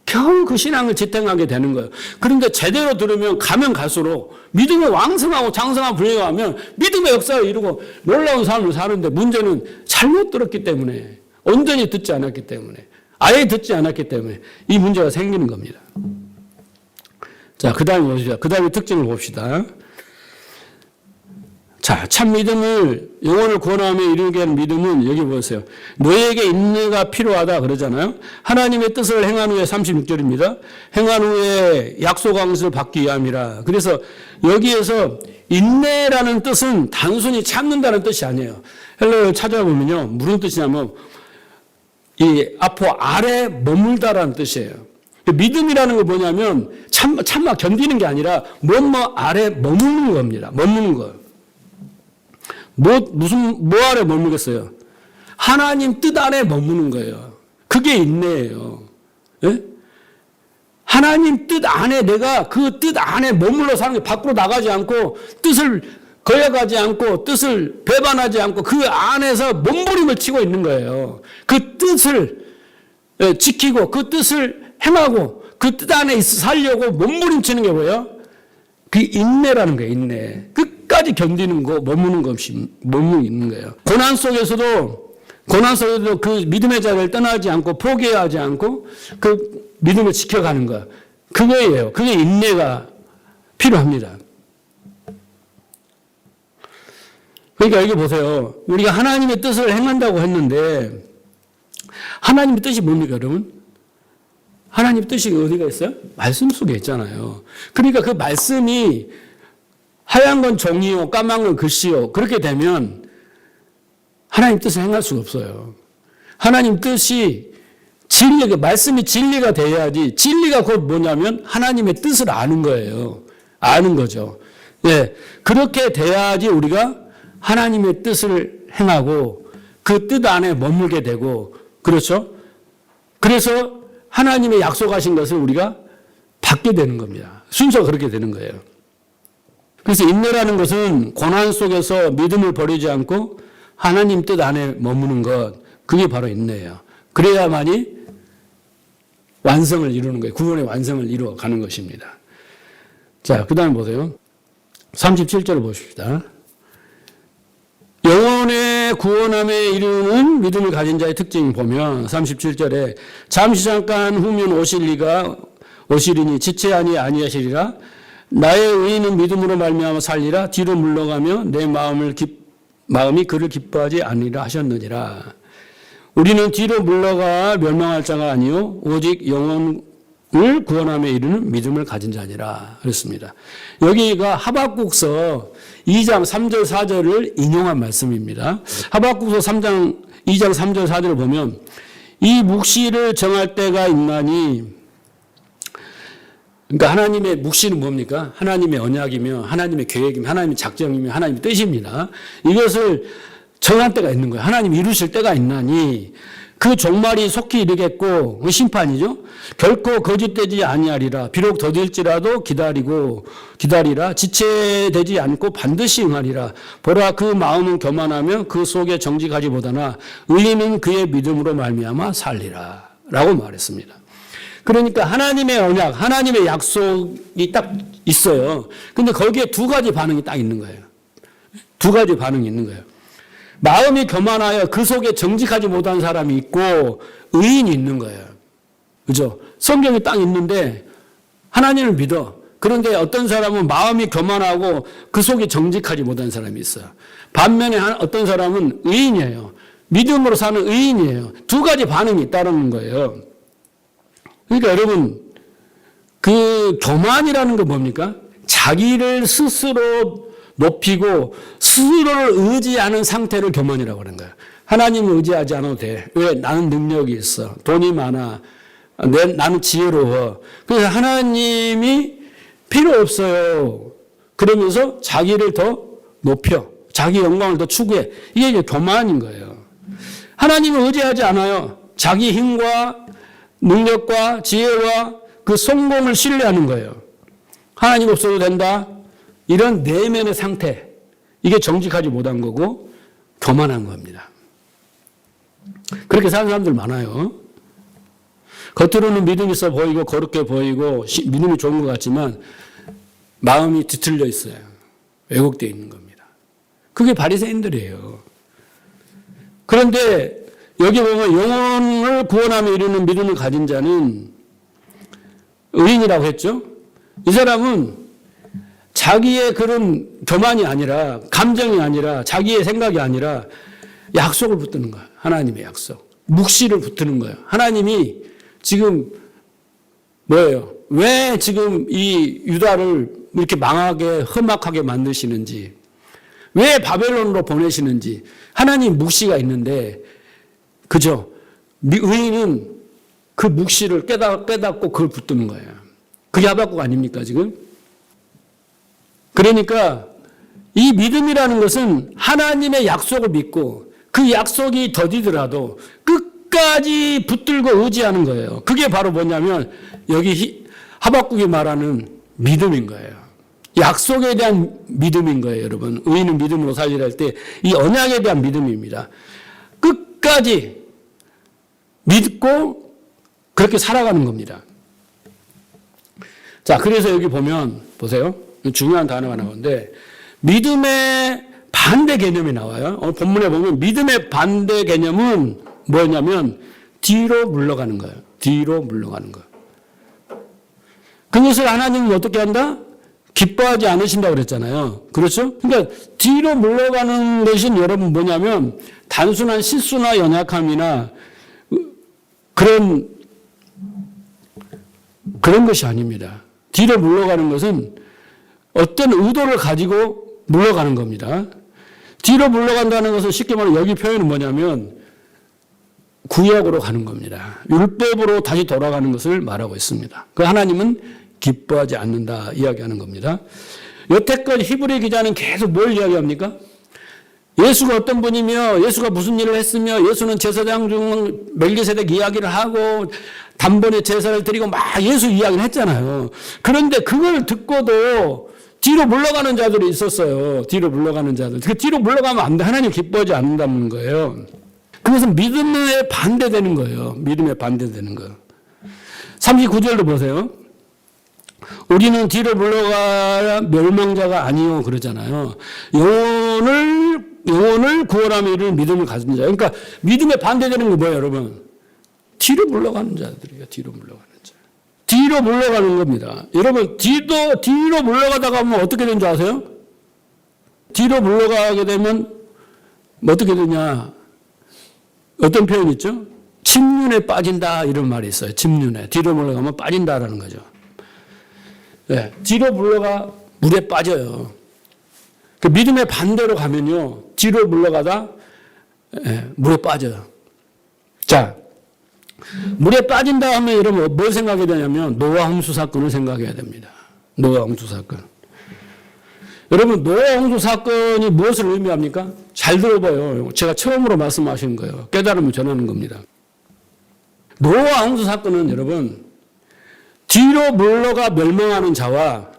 Speaker 1: 겨우 그 신앙을 지탱하게 되는 거예요. 그런데 제대로 들으면 가면 갈수록 믿음이 왕성하고 장성한 분위기가 하면 믿음의 역사를 이루고 놀라운 삶을 사는데 문제는 잘못 들었기 때문에 온전히 듣지 않았기 때문에 아예 듣지 않았기 때문에 이 문제가 생기는 겁니다. 자, 그 다음에 보시죠. 그 다음에 특징을 봅시다. 자, 참 믿음을 영혼을 구원하며 이루게 하는 믿음은 여기 보세요. 너에게 인내가 필요하다 그러잖아요. 하나님의 뜻을 행한 후에 36절입니다. 행한 후에 약속한 것을 받기 위함이라. 그래서 여기에서 인내라는 뜻은 단순히 참는다는 뜻이 아니에요. 헬라어를 찾아보면요. 무슨 뜻이냐면 이 앞으 아래 머물다라는 뜻이에요. 믿음이라는 게 뭐냐면 참아 견디는 게 아니라 뭐뭐 아래 머무는 겁니다. 머무는 거. 뭐 아래 머무겠어요? 하나님 뜻 안에 머무는 거예요. 그게 인내예요. 예? 하나님 뜻 안에 내가 그 뜻 안에 머물러 사는 게 밖으로 나가지 않고 뜻을 거역하지 않고 뜻을 배반하지 않고 그 안에서 몸부림을 치고 있는 거예요. 그 뜻을 지키고 그 뜻을 행하고 그 뜻 안에 살려고 몸부림 치는 게 뭐예요? 그 인내라는 거예요. 인내. 끝까지 견디는 거, 머무는 것이 있는 거예요. 고난 속에서도 그 믿음의 자리를 떠나지 않고 포기하지 않고 그 믿음을 지켜가는 거. 그거예요. 그게 인내가 필요합니다. 그러니까 여기 보세요. 우리가 하나님의 뜻을 행한다고 했는데 하나님의 뜻이 뭡니까, 여러분? 하나님 뜻이 어디가 있어요? 말씀 속에 있잖아요. 그러니까 그 말씀이 하얀 건 종이요, 까만 건 글씨요. 그렇게 되면 하나님 뜻을 행할 수가 없어요. 하나님 뜻이 말씀이 진리가 돼야지. 진리가 곧 뭐냐면 하나님의 뜻을 아는 거예요. 아는 거죠. 예, 그렇게 돼야지 우리가 하나님의 뜻을 행하고 그 뜻 안에 머물게 되고, 그렇죠? 그래서 하나님의 약속하신 것을 우리가 받게 되는 겁니다. 순서가 그렇게 되는 거예요. 그래서 인내라는 것은 고난 속에서 믿음을 버리지 않고 하나님 뜻 안에 머무는 것, 그게 바로 인내예요. 그래야만이 완성을 이루는 거예요. 구원의 완성을 이루어가는 것입니다. 자, 그 다음에 보세요. 37절을 보십시다. 영혼의 구원함에 이르는 믿음을 가진 자의 특징 보면 37절에 잠시 잠깐 후면 오시리니 지체하니 아니하시리라. 나의 의인은 믿음으로 말미암아 살리라. 뒤로 물러가며 내 마음이 그를 기뻐하지 않으리라 하셨느니라. 우리는 뒤로 물러가 멸망할 자가 아니요 오직 영혼을 구원함에 이르는 믿음을 가진 자니라 그랬습니다. 여기가 하박국서 2장 3절 4절을 인용한 말씀입니다. 하박국서 2장 3절 4절을 보면 이 묵시를 정할 때가 있나니, 그러니까 하나님의 묵시는 뭡니까? 하나님의 언약이며 하나님의 계획이며 하나님의 작정이며 하나님의 뜻입니다. 이것을 정할 때가 있는 거예요. 하나님 이루실 때가 있나니 그 종말이 속히 이르겠고, 그 심판이죠. 결코 거짓되지 아니하리라. 비록 더딜지라도 기다리라. 지체되지 않고 반드시 응하리라. 보라, 그 마음은 교만하며 그 속에 정직하지 못하나 의인은 그의 믿음으로 말미암아 살리라. 라고 말했습니다. 그러니까 하나님의 언약, 하나님의 약속이 딱 있어요. 근데 거기에 두 가지 반응이 딱 있는 거예요. 두 가지 반응이 있는 거예요. 마음이 교만하여 그 속에 정직하지 못한 사람이 있고 의인이 있는 거예요. 그죠? 성경이 딱 있는데 하나님을 믿어. 그런데 어떤 사람은 마음이 교만하고 그 속에 정직하지 못한 사람이 있어요. 반면에 어떤 사람은 의인이에요. 믿음으로 사는 의인이에요. 두 가지 반응이 있다는 거예요. 그러니까 여러분, 그 교만이라는 건 뭡니까? 자기를 스스로 높이고 스스로를 의지하는 상태를 교만이라고 하는 거예요. 하나님을 의지하지 않아도 돼. 왜? 나는 능력이 있어. 돈이 많아. 나는 지혜로워. 그래서 하나님이 필요 없어요. 그러면서 자기를 더 높여. 자기 영광을 더 추구해. 이게 이제 교만인 거예요. 하나님을 의지하지 않아요. 자기 힘과 능력과 지혜와 그 성공을 신뢰하는 거예요. 하나님 없어도 된다. 이런 내면의 상태. 이게 정직하지 못한 거고 교만한 겁니다. 그렇게 사는 사람들 많아요. 겉으로는 믿음이 있어 보이고 거룩해 보이고 믿음이 좋은 것 같지만 마음이 뒤틀려 있어요. 왜곡되어 있는 겁니다. 그게 바리새인들이에요. 그런데 여기 보면 영혼을 구원하며 이루는 믿음을 가진 자는 의인이라고 했죠. 이 사람은 자기의 그런 교만이 아니라 감정이 아니라 자기의 생각이 아니라 약속을 붙드는 거야. 하나님의 약속. 묵시를 붙드는 거예요. 하나님이 지금 뭐예요? 왜 지금 이 유다를 이렇게 망하게 험악하게 만드시는지, 왜 바벨론으로 보내시는지 하나님 묵시가 있는데, 그죠? 의인은 그 묵시를 깨닫고 그걸 붙드는 거예요. 그게 하박국 아닙니까 지금? 그러니까 이 믿음이라는 것은 하나님의 약속을 믿고 그 약속이 더디더라도 끝까지 붙들고 의지하는 거예요. 그게 바로 뭐냐면 여기 하박국이 말하는 믿음인 거예요. 약속에 대한 믿음인 거예요, 여러분. 의인은 믿음으로 살리라 할 때 이 언약에 대한 믿음입니다. 끝까지 믿고 그렇게 살아가는 겁니다. 자, 그래서 여기 보면 보세요. 중요한 단어가 나오는데 믿음의 반대 개념이 나와요. 오늘 본문에 보면 믿음의 반대 개념은 뭐냐면 뒤로 물러가는 거예요. 뒤로 물러가는 거. 그것을 하나님은 어떻게 한다? 기뻐하지 않으신다고 그랬잖아요. 그렇죠? 그러니까 뒤로 물러가는 것은 여러분 뭐냐면 단순한 실수나 연약함이나 그런 것이 아닙니다. 뒤로 물러가는 것은 어떤 의도를 가지고 물러가는 겁니다. 뒤로 물러간다는 것은 쉽게 말하면 여기 표현은 뭐냐면 구약으로 가는 겁니다. 율법으로 다시 돌아가는 것을 말하고 있습니다. 그 하나님은 기뻐하지 않는다 이야기하는 겁니다. 여태까지 히브리 기자는 계속 뭘 이야기합니까? 예수가 어떤 분이며 예수가 무슨 일을 했으며 예수는 제사장 중 멜기세덱 이야기를 하고 단번에 제사를 드리고 막 예수 이야기를 했잖아요. 그런데 그걸 듣고도 뒤로 물러가는 자들이 있었어요. 뒤로 물러가는 자들. 그 뒤로 물러가면 안 돼. 하나님 기뻐하지 않는다는 거예요. 그것은 믿음에 반대되는 거예요. 믿음에 반대되는 거. 39절도 보세요. 우리는 뒤로 물러가 멸망자가 아니요 그러잖아요. 영혼을 구원하며 이르는 믿음을 가진 자. 그러니까 믿음에 반대되는 게 뭐예요, 여러분? 뒤로 물러가는 자들이에요. 뒤로 물러가는 자. 뒤로 물러가는 겁니다. 여러분, 뒤로 물러가다가 보면 어떻게 되는 줄 아세요? 뒤로 물러가게 되면 어떻게 되냐? 어떤 표현이 있죠? 침륜에 빠진다 이런 말이 있어요. 침륜에. 뒤로 물러가면 빠진다라는 거죠. 네, 뒤로 물러가 물에 빠져요. 그 믿음의 반대로 가면요. 뒤로 물러가다 물에 빠져요. 자, 물에 빠진다 하면 여러분 뭘 생각해야 되냐면 노아 홍수 사건을 생각해야 됩니다. 노아 홍수 사건. 여러분 노아 홍수 사건이 무엇을 의미합니까? 잘 들어봐요. 제가 처음으로 말씀하신 거예요. 깨달음을 전하는 겁니다. 노아 홍수 사건은 여러분 뒤로 물러가 멸망하는 자와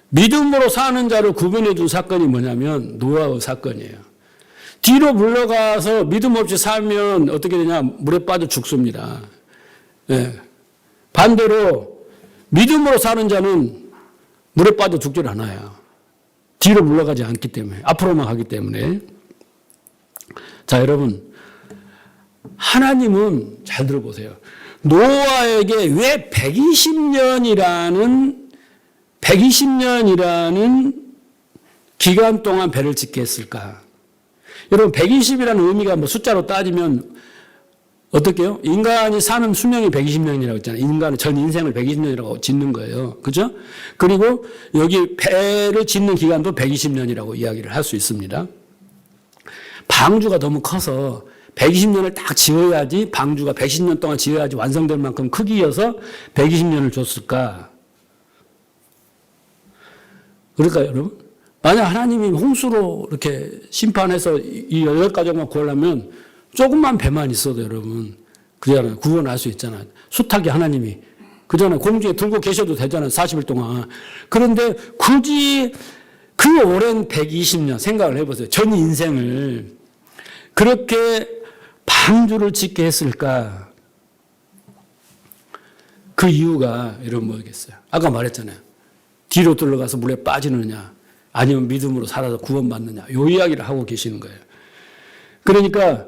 Speaker 1: 믿음으로 사는 자를 구분해 준 사건이 뭐냐면 노아의 사건이에요. 뒤로 물러가서 믿음 없이 살면 어떻게 되냐? 물에 빠져 죽습니다. 네. 반대로 믿음으로 사는 자는 물에 빠져 죽질 않아요. 뒤로 물러가지 않기 때문에, 앞으로만 가기 때문에. 자, 여러분, 하나님은 잘 들어보세요. 노아에게 왜 120년이라는 기간 동안 배를 짓게 했을까? 여러분, 120이라는 의미가 뭐 숫자로 따지면 어떻게요? 인간이 사는 수명이 120년이라고 했잖아요. 인간은 전 인생을 120년이라고 짓는 거예요. 그죠? 그리고 여기 배를 짓는 기간도 120년이라고 이야기를 할 수 있습니다. 방주가 너무 커서 120년을 딱 지어야지, 방주가 120년 동안 지어야지 완성될 만큼 크기여서 120년을 줬을까? 그럴까요, 여러분? 만약 하나님이 홍수로 이렇게 심판해서 이 10가족만 구하려면 조금만 배만 있어도 여러분, 그잖아요. 구원할 수 있잖아요. 숱하게 하나님이. 그잖아요. 공중에 들고 계셔도 되잖아요. 40일 동안. 그런데 굳이 그 오랜 120년 생각을 해보세요. 전 인생을 그렇게 방주를 짓게 했을까? 그 이유가 이런 뭐겠어요? 아까 말했잖아요. 뒤로 들어가서 물에 빠지느냐, 아니면 믿음으로 살아서 구원받느냐, 이 이야기를 하고 계시는 거예요. 그러니까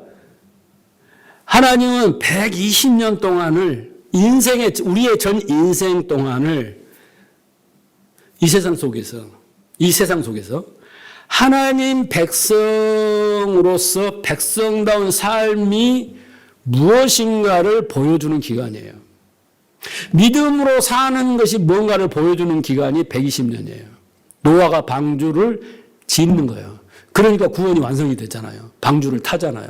Speaker 1: 하나님은 120년 동안을 우리의 전 인생 동안을 이 세상 속에서 하나님 백성으로서 백성다운 삶이 무엇인가를 보여주는 기간이에요. 믿음으로 사는 것이 뭔가를 보여주는 기간이 120년이에요. 노아가 방주를 짓는 거예요. 그러니까 구원이 완성이 되잖아요. 방주를 타잖아요.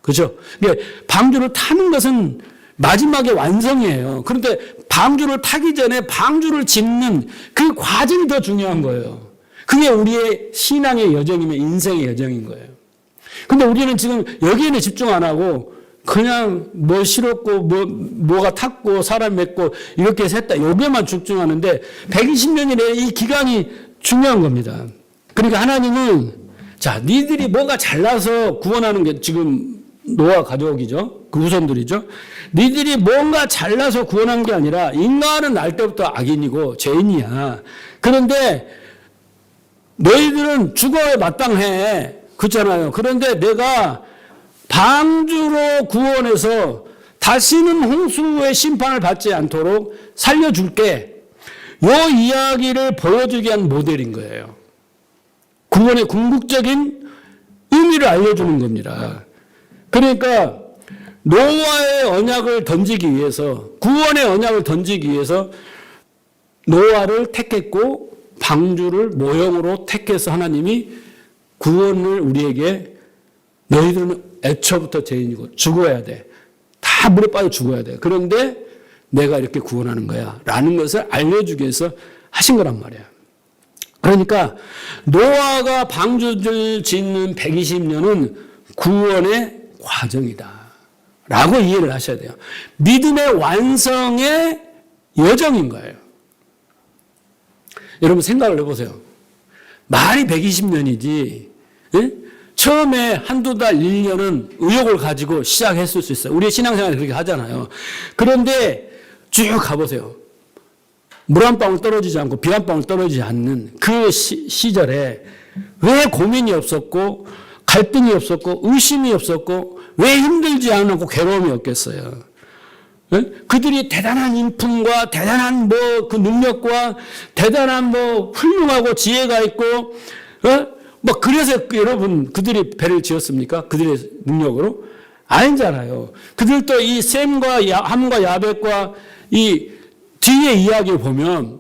Speaker 1: 그죠? 근데 방주를 타는 것은 마지막에 완성이에요. 그런데 방주를 타기 전에 방주를 짓는 그 과정이 더 중요한 거예요. 그게 우리의 신앙의 여정이면 인생의 여정인 거예요. 근데 우리는 지금 여기에는 집중 안 하고 그냥 뭐 실었고 뭐가 탔고 사람 맺고 이렇게 해서 했다. 여기에만 집중하는데 120년이래 이 기간이 중요한 겁니다. 그러니까 하나님은 자, 니들이 뭔가 잘나서 구원하는 게 지금 노아 가족이죠. 그 후손들이죠. 니들이 뭔가 잘나서 구원한 게 아니라 인간은 날 때부터 악인이고 죄인이야. 그런데 너희들은 죽어야 마땅해. 그렇잖아요. 그런데 내가 방주로 구원해서 다시는 홍수의 심판을 받지 않도록 살려줄게. 이 이야기를 보여주기 위한 모델인 거예요. 구원의 궁극적인 의미를 알려주는 겁니다. 그러니까 노아의 언약을 던지기 위해서, 구원의 언약을 던지기 위해서 노아를 택했고 방주를 모형으로 택해서 하나님이 구원을 우리에게 너희들은 애초부터 죄인이고 죽어야 돼. 다 물에 빠져 죽어야 돼. 그런데 내가 이렇게 구원하는 거야. 라는 것을 알려주기 위해서 하신 거란 말이야. 그러니까 노아가 방주를 짓는 120년은 구원의 과정이다. 라고 이해를 하셔야 돼요. 믿음의 완성의 여정인 거예요. 여러분 생각을 해보세요. 말이 120년이지. 예? 처음에 한두 달, 1년은 의욕을 가지고 시작했을 수 있어요. 우리의 신앙생활이 그렇게 하잖아요. 그런데 쭉 가보세요. 물 한 방울 떨어지지 않고 비 한 방울 떨어지지 않는 그 시절에 왜 고민이 없었고 갈등이 없었고 의심이 없었고 왜 힘들지 않고 괴로움이 없겠어요. 네? 그들이 대단한 인품과 대단한 그 능력과 대단한 훌륭하고 지혜가 있고 그래서 여러분 그들이 배를 지었습니까? 그들의 능력으로? 아니잖아요. 그들도 이 셈과 함과 야벳과 이 뒤에 이야기를 보면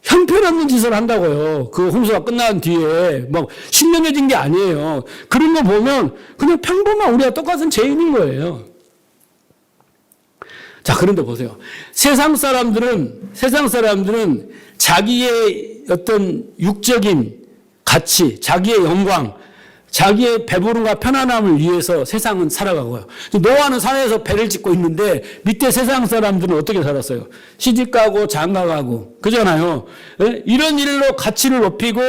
Speaker 1: 형편없는 짓을 한다고요. 그 홍수가 끝난 뒤에 신명해진 게 아니에요. 그런 거 보면 그냥 평범한 우리와 똑같은 죄인인 거예요. 자, 그런데 보세요. 세상 사람들은 자기의 어떤 육적인 가치, 자기의 영광, 자기의 배부름과 편안함을 위해서 세상은 살아가고요. 노아는 산에서 배를 짓고 있는데 밑에 세상 사람들은 어떻게 살았어요? 시집가고 장가가고 그잖아요. 이런 일로 가치를 높이고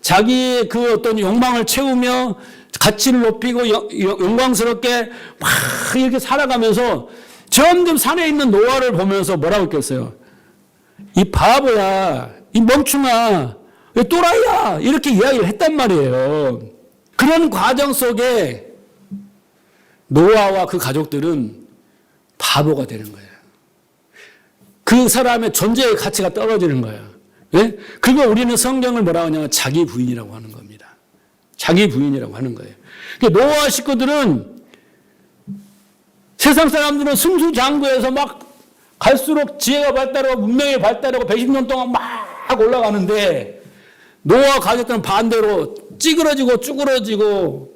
Speaker 1: 자기의 그 어떤 욕망을 채우며 가치를 높이고 영광스럽게 막 이렇게 살아가면서 점점 산에 있는 노아를 보면서 뭐라고 했겠어요? 이 바보야, 이 멍충아, 이 또라이야 이렇게 이야기를 했단 말이에요. 그런 과정 속에 노아와 그 가족들은 바보가 되는 거예요. 그 사람의 존재의 가치가 떨어지는 거예요. 예? 그거 우리는 성경을 뭐라고 하냐면 자기 부인이라고 하는 겁니다. 자기 부인이라고 하는 거예요. 그러니까 노아 식구들은 세상 사람들은 승수장구해서 막 갈수록 지혜가 발달하고 문명이 발달하고 120년 동안 막 올라가는데 노아 가족들은 반대로 찌그러지고 쭈그러지고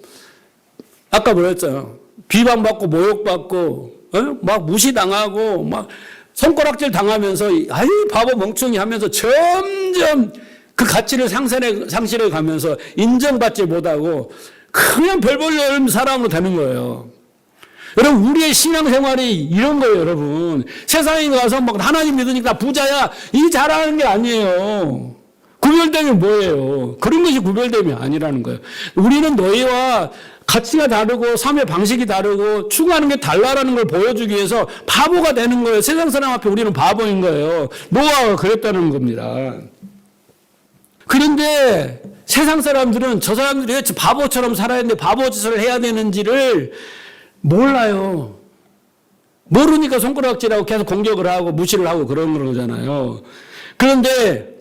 Speaker 1: 아까 뭐랬잖아요. 비방받고 모욕받고 막 무시당하고 막 손가락질 당하면서 아유 바보 멍청이 하면서 점점 그 가치를 상실해 가면서 인정받지 못하고 그냥 별벌 사람으로 되는 거예요. 여러분, 우리의 신앙생활이 이런 거예요, 여러분. 세상에 가서 막 하나님 믿으니까 부자야, 이 잘하는 게 아니에요. 구별됨이 뭐예요? 그런 것이 구별됨이 아니라는 거예요. 우리는 너희와 가치가 다르고 삶의 방식이 다르고 추구하는 게 달라라는 걸 보여주기 위해서 바보가 되는 거예요. 세상 사람 앞에 우리는 바보인 거예요. 노아가 그랬다는 겁니다. 그런데 세상 사람들은 저 사람들이 왜 바보처럼 살아야 되는데 바보짓을 해야 되는지를 몰라요. 모르니까 손가락질하고 계속 공격을 하고 무시를 하고 그런 거잖아요. 그런데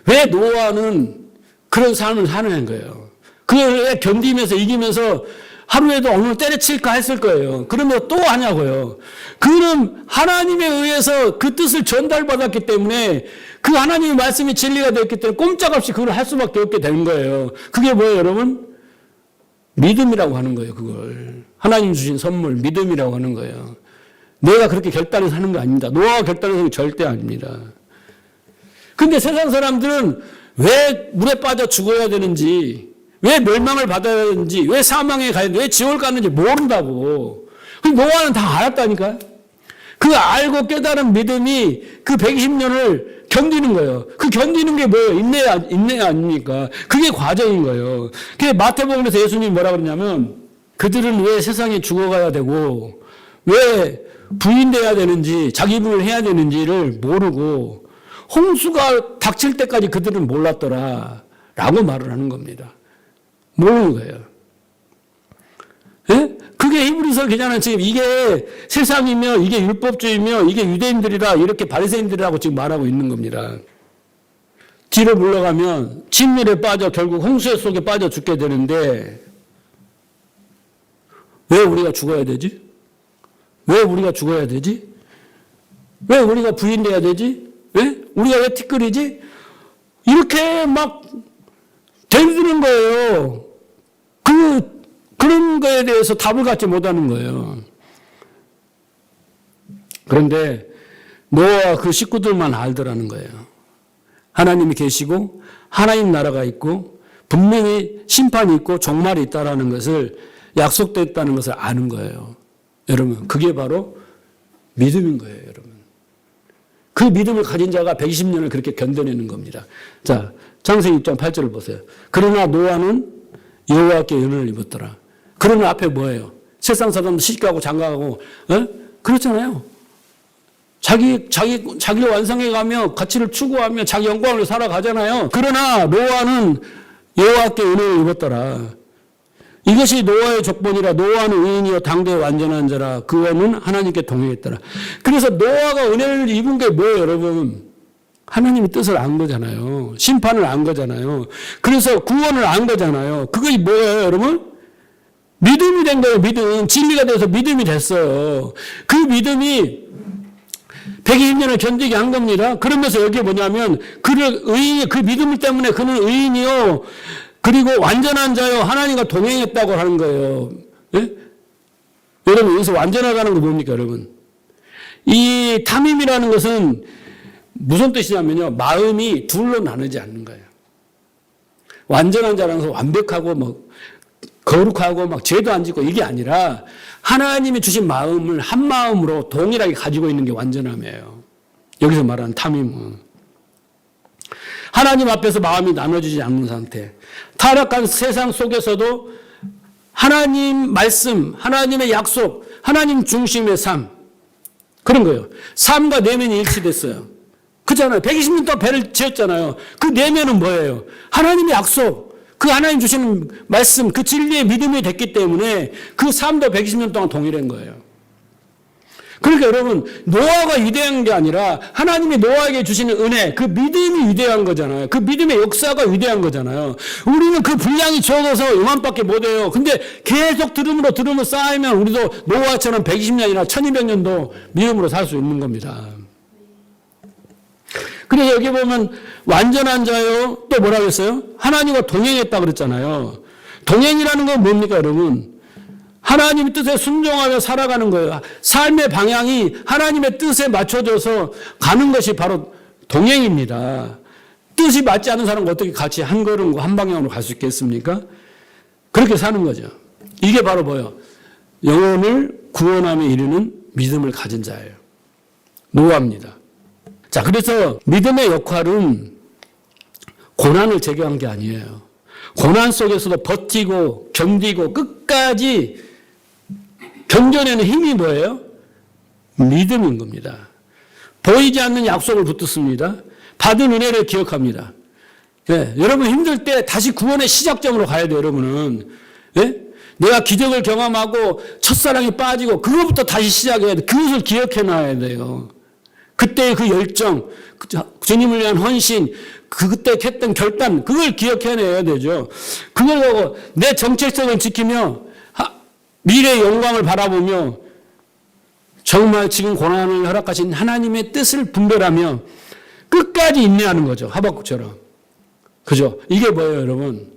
Speaker 1: 왜 노아는 그런 삶을 사는 거예요? 그걸 견디면서 이기면서 하루에도 오늘 때려칠까 했을 거예요. 그러면 또 하냐고요. 그는 하나님에 의해서 그 뜻을 전달받았기 때문에 그 하나님의 말씀이 진리가 되었기 때문에 꼼짝없이 그걸 할 수밖에 없게 된 거예요. 그게 뭐예요, 여러분? 믿음이라고 하는 거예요, 그걸. 하나님 주신 선물, 믿음이라고 하는 거예요. 내가 그렇게 결단해서 하는 거 아닙니다. 노아가 결단해서 하는 게 절대 아닙니다. 근데 세상 사람들은 왜 물에 빠져 죽어야 되는지, 왜 멸망을 받아야 되는지, 왜 사망에 가야 되는지, 왜 지옥을 가는지 모른다고. 그 노아는 다 알았다니까요. 그 알고 깨달은 믿음이 그 120년을 견디는 거예요. 그 견디는 게 뭐예요? 인내 아닙니까? 그게 과정인 거예요. 그게 마태복음에서 예수님이 뭐라 그러냐면, 그들은 왜 세상에 죽어가야 되고, 왜 부인돼야 되는지, 자기 분을 해야 되는지를 모르고, 홍수가 닥칠 때까지 그들은 몰랐더라. 라고 말을 하는 겁니다. 모르는 거예요. 예? 그게 히브리서 기자는 지금 이게 세상이며 이게 율법주의며 이게 유대인들이라 이렇게 바리새인들이라고 지금 말하고 있는 겁니다. 뒤로 물러가면 진물에 빠져 결국 홍수 속에 빠져 죽게 되는데 왜 우리가 죽어야 되지? 왜 우리가 죽어야 되지? 왜 우리가 부인돼야 되지? 왜? 우리가 왜 티끌이지? 이렇게 막 대드는 거예요. 그런 거에 대해서 답을 갖지 못하는 거예요. 그런데 노아와 그 식구들만 알더라는 거예요. 하나님이 계시고 하나님 나라가 있고 분명히 심판이 있고 종말이 있다는 것을 약속됐다는 것을 아는 거예요. 여러분, 그게 바로 믿음인 거예요, 여러분. 그 믿음을 가진 자가 120년을 그렇게 견뎌내는 겁니다. 자, 창세기 6장 8절을 보세요. 그러나 노아는 여호와께 은혜를 입었더라. 그러면 앞에 뭐예요? 세상 사람들 시집가고 장가가고, 그렇잖아요. 자기를 완성해가며 가치를 추구하며 자기 영광을 살아가잖아요. 그러나 노아는 여호와께 은혜를 입었더라. 이것이 노아의 족본이라. 노아는 의인이요 당대의 완전한 자라. 그와는 하나님께 동행했더라. 그래서 노아가 은혜를 입은 게 뭐예요, 여러분? 하나님의 뜻을 안 거잖아요. 심판을 안 거잖아요. 그래서 구원을 안 거잖아요. 그게 뭐예요, 여러분? 믿음이 된 거예요, 믿음. 진리가 돼서 믿음이 됐어요. 그 믿음이 120년을 견디게 한 겁니다. 그러면서 여기 뭐냐면, 그 믿음 때문에 그는 의인이요. 그리고 완전한 자요. 하나님과 동행했다고 하는 거예요. 예? 여러분, 여기서 완전하다는 거 뭡니까, 여러분? 이 탐임이라는 것은 무슨 뜻이냐면요. 마음이 둘로 나누지 않는 거예요. 완전한 자라는 것은 완벽하고 뭐 거룩하고 막 죄도 안 짓고 이게 아니라 하나님이 주신 마음을 한 마음으로 동일하게 가지고 있는 게 완전함이에요. 여기서 말하는 탐임은. 하나님 앞에서 마음이 나눠지지 않는 상태. 타락한 세상 속에서도 하나님 말씀, 하나님의 약속, 하나님 중심의 삶. 그런 거예요. 삶과 내면이 일치됐어요. 그잖아요. 120년 동안 배를 지었잖아요. 그 내면은 뭐예요? 하나님의 약속, 그 하나님 주시는 말씀, 그 진리의 믿음이 됐기 때문에 그 삶도 120년 동안 동일한 거예요. 그러니까 여러분, 노아가 위대한 게 아니라 하나님이 노아에게 주시는 은혜, 그 믿음이 위대한 거잖아요. 그 믿음의 역사가 위대한 거잖아요. 우리는 그 분량이 적어서 이만밖에 못해요. 근데 계속 들음으로 쌓이면 우리도 노아처럼 120년이나 1200년도 믿음으로 살 수 있는 겁니다. 그래서 여기 보면 완전한 자요. 또 뭐라고 했어요? 하나님과 동행했다 그랬잖아요. 동행이라는 건 뭡니까, 여러분? 하나님의 뜻에 순종하며 살아가는 거예요. 삶의 방향이 하나님의 뜻에 맞춰져서 가는 것이 바로 동행입니다. 뜻이 맞지 않는 사람과 어떻게 같이 한 걸음 한 방향으로 갈 수 있겠습니까? 그렇게 사는 거죠. 이게 바로 뭐예요? 영혼을 구원함에 이르는 믿음을 가진 자예요. 노아입니다. 자, 그래서 믿음의 역할은 고난을 제거한 게 아니에요. 고난 속에서도 버티고 견디고 끝까지 견뎌내는 힘이 뭐예요? 믿음인 겁니다. 보이지 않는 약속을 붙듭니다. 받은 은혜를 기억합니다. 예, 여러분 힘들 때 다시 구원의 시작점으로 가야 돼요, 여러분은. 예? 내가 기적을 경험하고 첫사랑이 빠지고 그거부터 다시 시작해야 돼. 그것을 기억해 놔야 돼요. 그때의 그 열정, 주님을 위한 헌신, 그때 했던 결단, 그걸 기억해내야 되죠. 그걸 보고 내 정체성을 지키며 미래의 영광을 바라보며 정말 지금 고난을 허락하신 하나님의 뜻을 분별하며 끝까지 인내하는 거죠. 하박국처럼. 그죠? 이게 뭐예요, 여러분?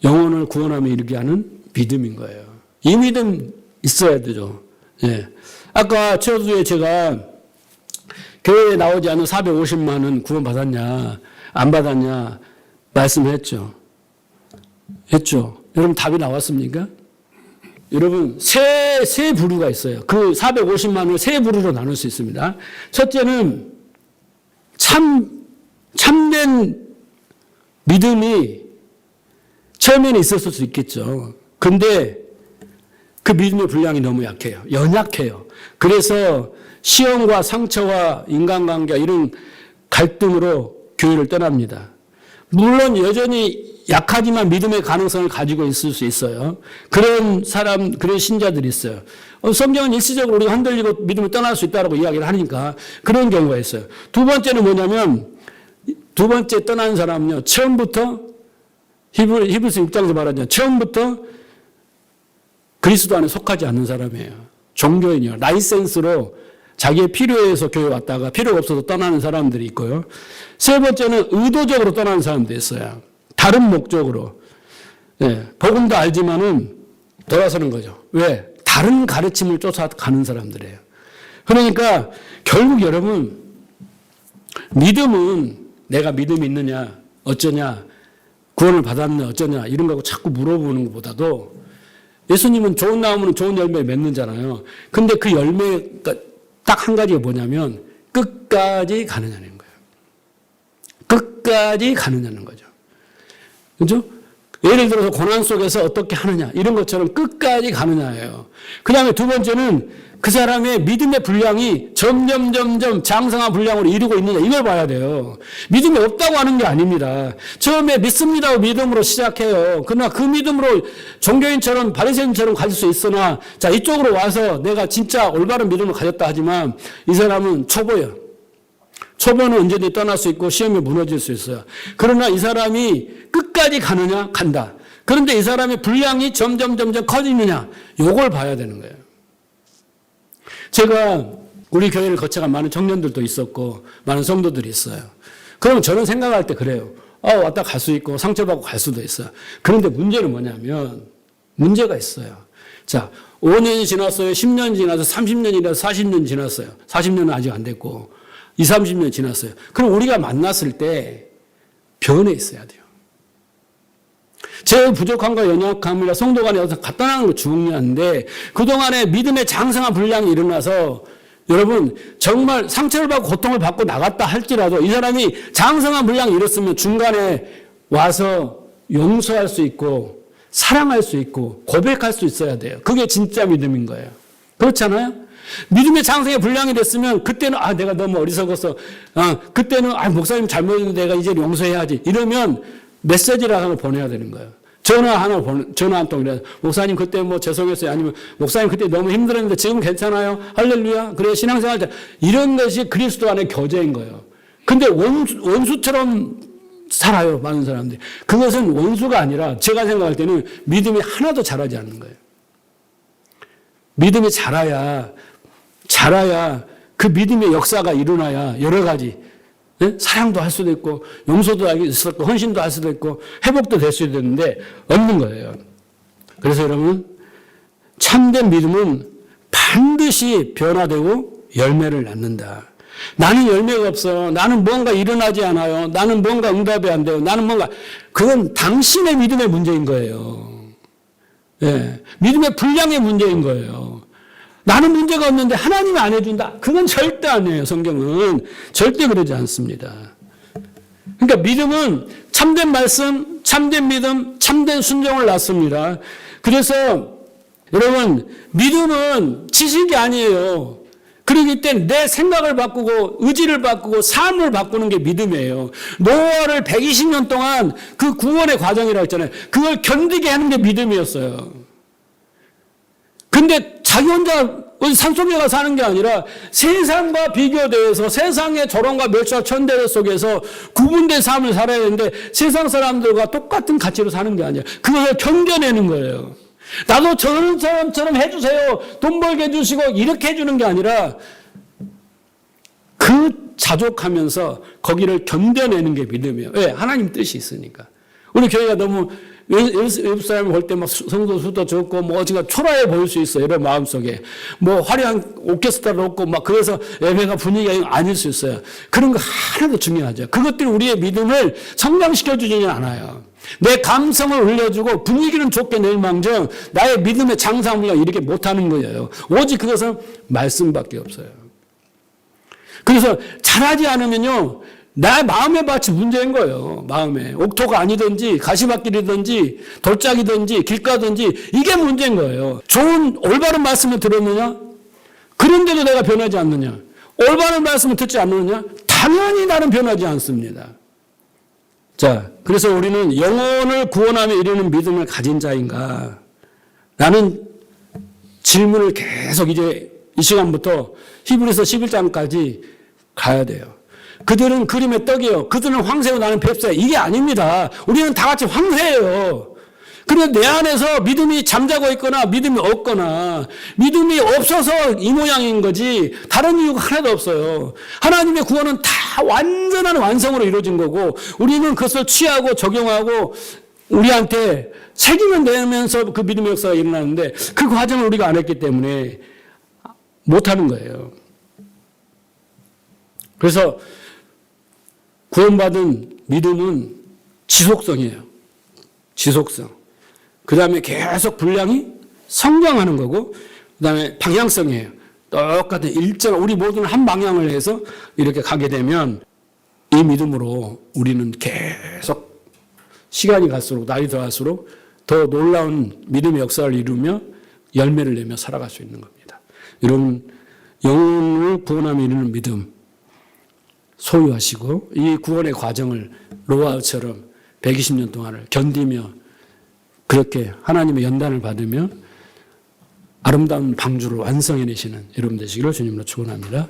Speaker 1: 영혼을 구원하며 이르게 하는 믿음인 거예요. 이 믿음 있어야 되죠. 예. 아까 최호수에 제가 교회에 나오지 않은 450만은 구원 받았냐, 안 받았냐 말씀했죠. 했죠. 여러분 답이 나왔습니까? 여러분 세 부류가 있어요. 그 450만을 세 부류로 나눌 수 있습니다. 첫째는 참된 믿음이 처음에는 있었을 수 있겠죠. 근데 그 믿음의 분량이 너무 약해요. 연약해요. 그래서 시험과 상처와 인간관계 이런 갈등으로 교회를 떠납니다. 물론 여전히 약하지만 믿음의 가능성을 가지고 있을 수 있어요. 그런 사람, 그런 신자들이 있어요. 성경은 일시적으로 우리가 흔들리고 믿음을 떠날 수 있다고 이야기를 하니까 그런 경우가 있어요. 두 번째는 뭐냐면, 두 번째 떠난 사람은요, 처음부터, 히브리서 6장에서 말하죠. 처음부터 그리스도 안에 속하지 않는 사람이에요. 종교인이요. 라이센스로 자기의 필요해서 교회 왔다가 필요가 없어서 떠나는 사람들이 있고요. 세 번째는 의도적으로 떠나는 사람들이 있어요. 다른 목적으로. 예, 복음도 알지만은 돌아서는 거죠. 왜? 다른 가르침을 쫓아가는 사람들이에요. 그러니까 결국 여러분, 믿음은 내가 믿음이 있느냐, 어쩌냐, 구원을 받았느냐, 어쩌냐, 이런 거하고 자꾸 물어보는 것보다도 예수님은 좋은 나무는 좋은 열매 맺는잖아요. 근데 그 열매가 딱 한 가지가 뭐냐면 끝까지 가느냐는 거예요. 끝까지 가느냐는 거죠. 그죠? 예를 들어서 고난 속에서 어떻게 하느냐 이런 것처럼 끝까지 가느냐예요. 그 다음에 두 번째는 그 사람의 믿음의 분량이 점점 장성한 분량으로 이루고 있느냐 이걸 봐야 돼요. 믿음이 없다고 하는 게 아닙니다. 처음에 믿습니다고 믿음으로 시작해요. 그러나 그 믿음으로 종교인처럼 바리새인처럼 가질 수 있으나 자 이쪽으로 와서 내가 진짜 올바른 믿음을 가졌다 하지만 이 사람은 초보예요. 초보는 언제든지 떠날 수 있고 시험에 무너질 수 있어요. 그러나 이 사람이 끝까지 가느냐 간다. 그런데 이 사람의 분량이 점점 커지느냐 요걸 봐야 되는 거예요. 제가 우리 교회를 거쳐간 많은 청년들도 있었고 많은 성도들이 있어요. 그럼 저는 생각할 때 그래요. 왔다 갈 수 있고 상처받고 갈 수도 있어요. 그런데 문제는 뭐냐면 문제가 있어요. 자, 5년이 지났어요. 10년 지나서 30년이 지나서 40년 지났어요. 40년은 아직 안 됐고 20, 30년 지났어요. 그럼 우리가 만났을 때 변해 있어야 돼요. 제 부족함과 연약함이라 성도 간에 어떤 간단한 거 중요한데 그동안에 믿음의 장성한 분량이 일어나서 여러분 정말 상처를 받고 고통을 받고 나갔다 할지라도 이 사람이 장성한 분량이 일었으면 중간에 와서 용서할 수 있고 사랑할 수 있고 고백할 수 있어야 돼요. 그게 진짜 믿음인 거예요. 그렇잖아요? 믿음의 장성의 분량이 됐으면 그때는 내가 너무 어리석어서 그때는 목사님 잘못했는데 내가 이제 용서해야지 이러면 메시지를 하나 보내야 되는 거예요. 전화 한 통이라도 목사님 그때 뭐 죄송했어요. 아니면 목사님 그때 너무 힘들었는데 지금 괜찮아요. 할렐루야. 그래 신앙생활 때 이런 것이 그리스도 안의 교제인 거예요. 근데 원수처럼 살아요. 많은 사람들이. 그것은 원수가 아니라 제가 생각할 때는 믿음이 하나도 자라지 않는 거예요. 믿음이 자라야 그 믿음의 역사가 일어나야 여러 가지 사랑도 할 수도 있고 용서도 할 수도 있고 헌신도 할 수도 있고 회복도 될 수도 있는데 없는 거예요. 그래서 여러분 참된 믿음은 반드시 변화되고 열매를 낳는다. 나는 열매가 없어. 나는 뭔가 일어나지 않아요. 나는 뭔가 응답이 안 돼요. 나는 뭔가, 그건 당신의 믿음의 문제인 거예요. 예. 믿음의 분량의 문제인 거예요. 나는 문제가 없는데 하나님이 안 해준다. 그건 절대 아니에요. 성경은 절대 그러지 않습니다. 그러니까 믿음은 참된 말씀, 참된 믿음, 참된 순종을 낳습니다. 그래서 여러분, 믿음은 지식이 아니에요. 그러기 때문에 내 생각을 바꾸고 의지를 바꾸고 삶을 바꾸는 게 믿음이에요. 노아를 120년 동안 그 구원의 과정이라고 했잖아요. 그걸 견디게 하는 게 믿음이었어요. 근데 자기 혼자 산속에 가서 사는 게 아니라 세상과 비교돼서 세상의 조롱과 멸시와 천대 속에서 구분된 삶을 살아야 되는데 세상 사람들과 똑같은 가치로 사는 게 아니라 그것을 견뎌내는 거예요. 나도 저런 사람처럼 해주세요. 돈 벌게 해주시고 이렇게 해주는 게 아니라 그 자족하면서 거기를 견뎌내는 게 믿음이에요. 왜? 하나님 뜻이 있으니까. 우리 교회가 너무 외국 사람을 볼 때 막 성도 수도 적고 뭐 어지가 초라해 보일 수 있어요. 여러분 마음속에. 뭐 화려한 오케스트라도 없고 막 그래서 예배가 분위기가 아닐 수 있어요. 그런 거 하나도 중요하죠. 그것들이 우리의 믿음을 성장시켜주지는 않아요. 내 감성을 올려주고 분위기는 좋게 낼 망정 나의 믿음의 장상물과 이렇게 못하는 거예요. 오직 그것은 말씀밖에 없어요. 그래서 잘하지 않으면요. 나 마음의 밭이 문제인 거예요. 마음에. 옥토가 아니든지 가시밭길이든지 돌짝이든지 길가든지 이게 문제인 거예요. 좋은 올바른 말씀을 들었느냐? 그런데도 내가 변하지 않느냐? 올바른 말씀을 듣지 않느냐? 당연히 나는 변하지 않습니다. 자, 그래서 우리는 영혼을 구원하며 이루는 믿음을 가진 자인가? 라는 질문을 계속 이제 이 시간부터 히브리서 11장까지 가야 돼요. 그들은 그림의 떡이요. 그들은 황새요. 나는 뱁새요. 이게 아닙니다. 우리는 다 같이 황새예요. 그런데 내 안에서 믿음이 잠자고 있거나 믿음이 없거나 믿음이 없어서 이 모양인 거지 다른 이유가 하나도 없어요. 하나님의 구원은 다 완전한 완성으로 이루어진 거고 우리는 그것을 취하고 적용하고 우리한테 책임을 내면서 그 믿음의 역사가 일어나는데 그 과정을 우리가 안 했기 때문에 못하는 거예요. 그래서 구원받은 믿음은 지속성이에요. 지속성. 그 다음에 계속 분량이 성장하는 거고, 그 다음에 방향성이에요. 똑같은 일정, 우리 모두는 한 방향을 해서 이렇게 가게 되면 이 믿음으로 우리는 계속 시간이 갈수록, 날이 더갈수록 더 놀라운 믿음의 역사를 이루며 열매를 내며 살아갈 수 있는 겁니다. 여러분, 영혼을 구원하며 이루는 믿음 소유하시고 이 구원의 과정을 노아처럼 120년 동안을 견디며 그렇게 하나님의 연단을 받으며 아름다운 방주를 완성해내시는 여러분 되시기를 주님으로 축원합니다.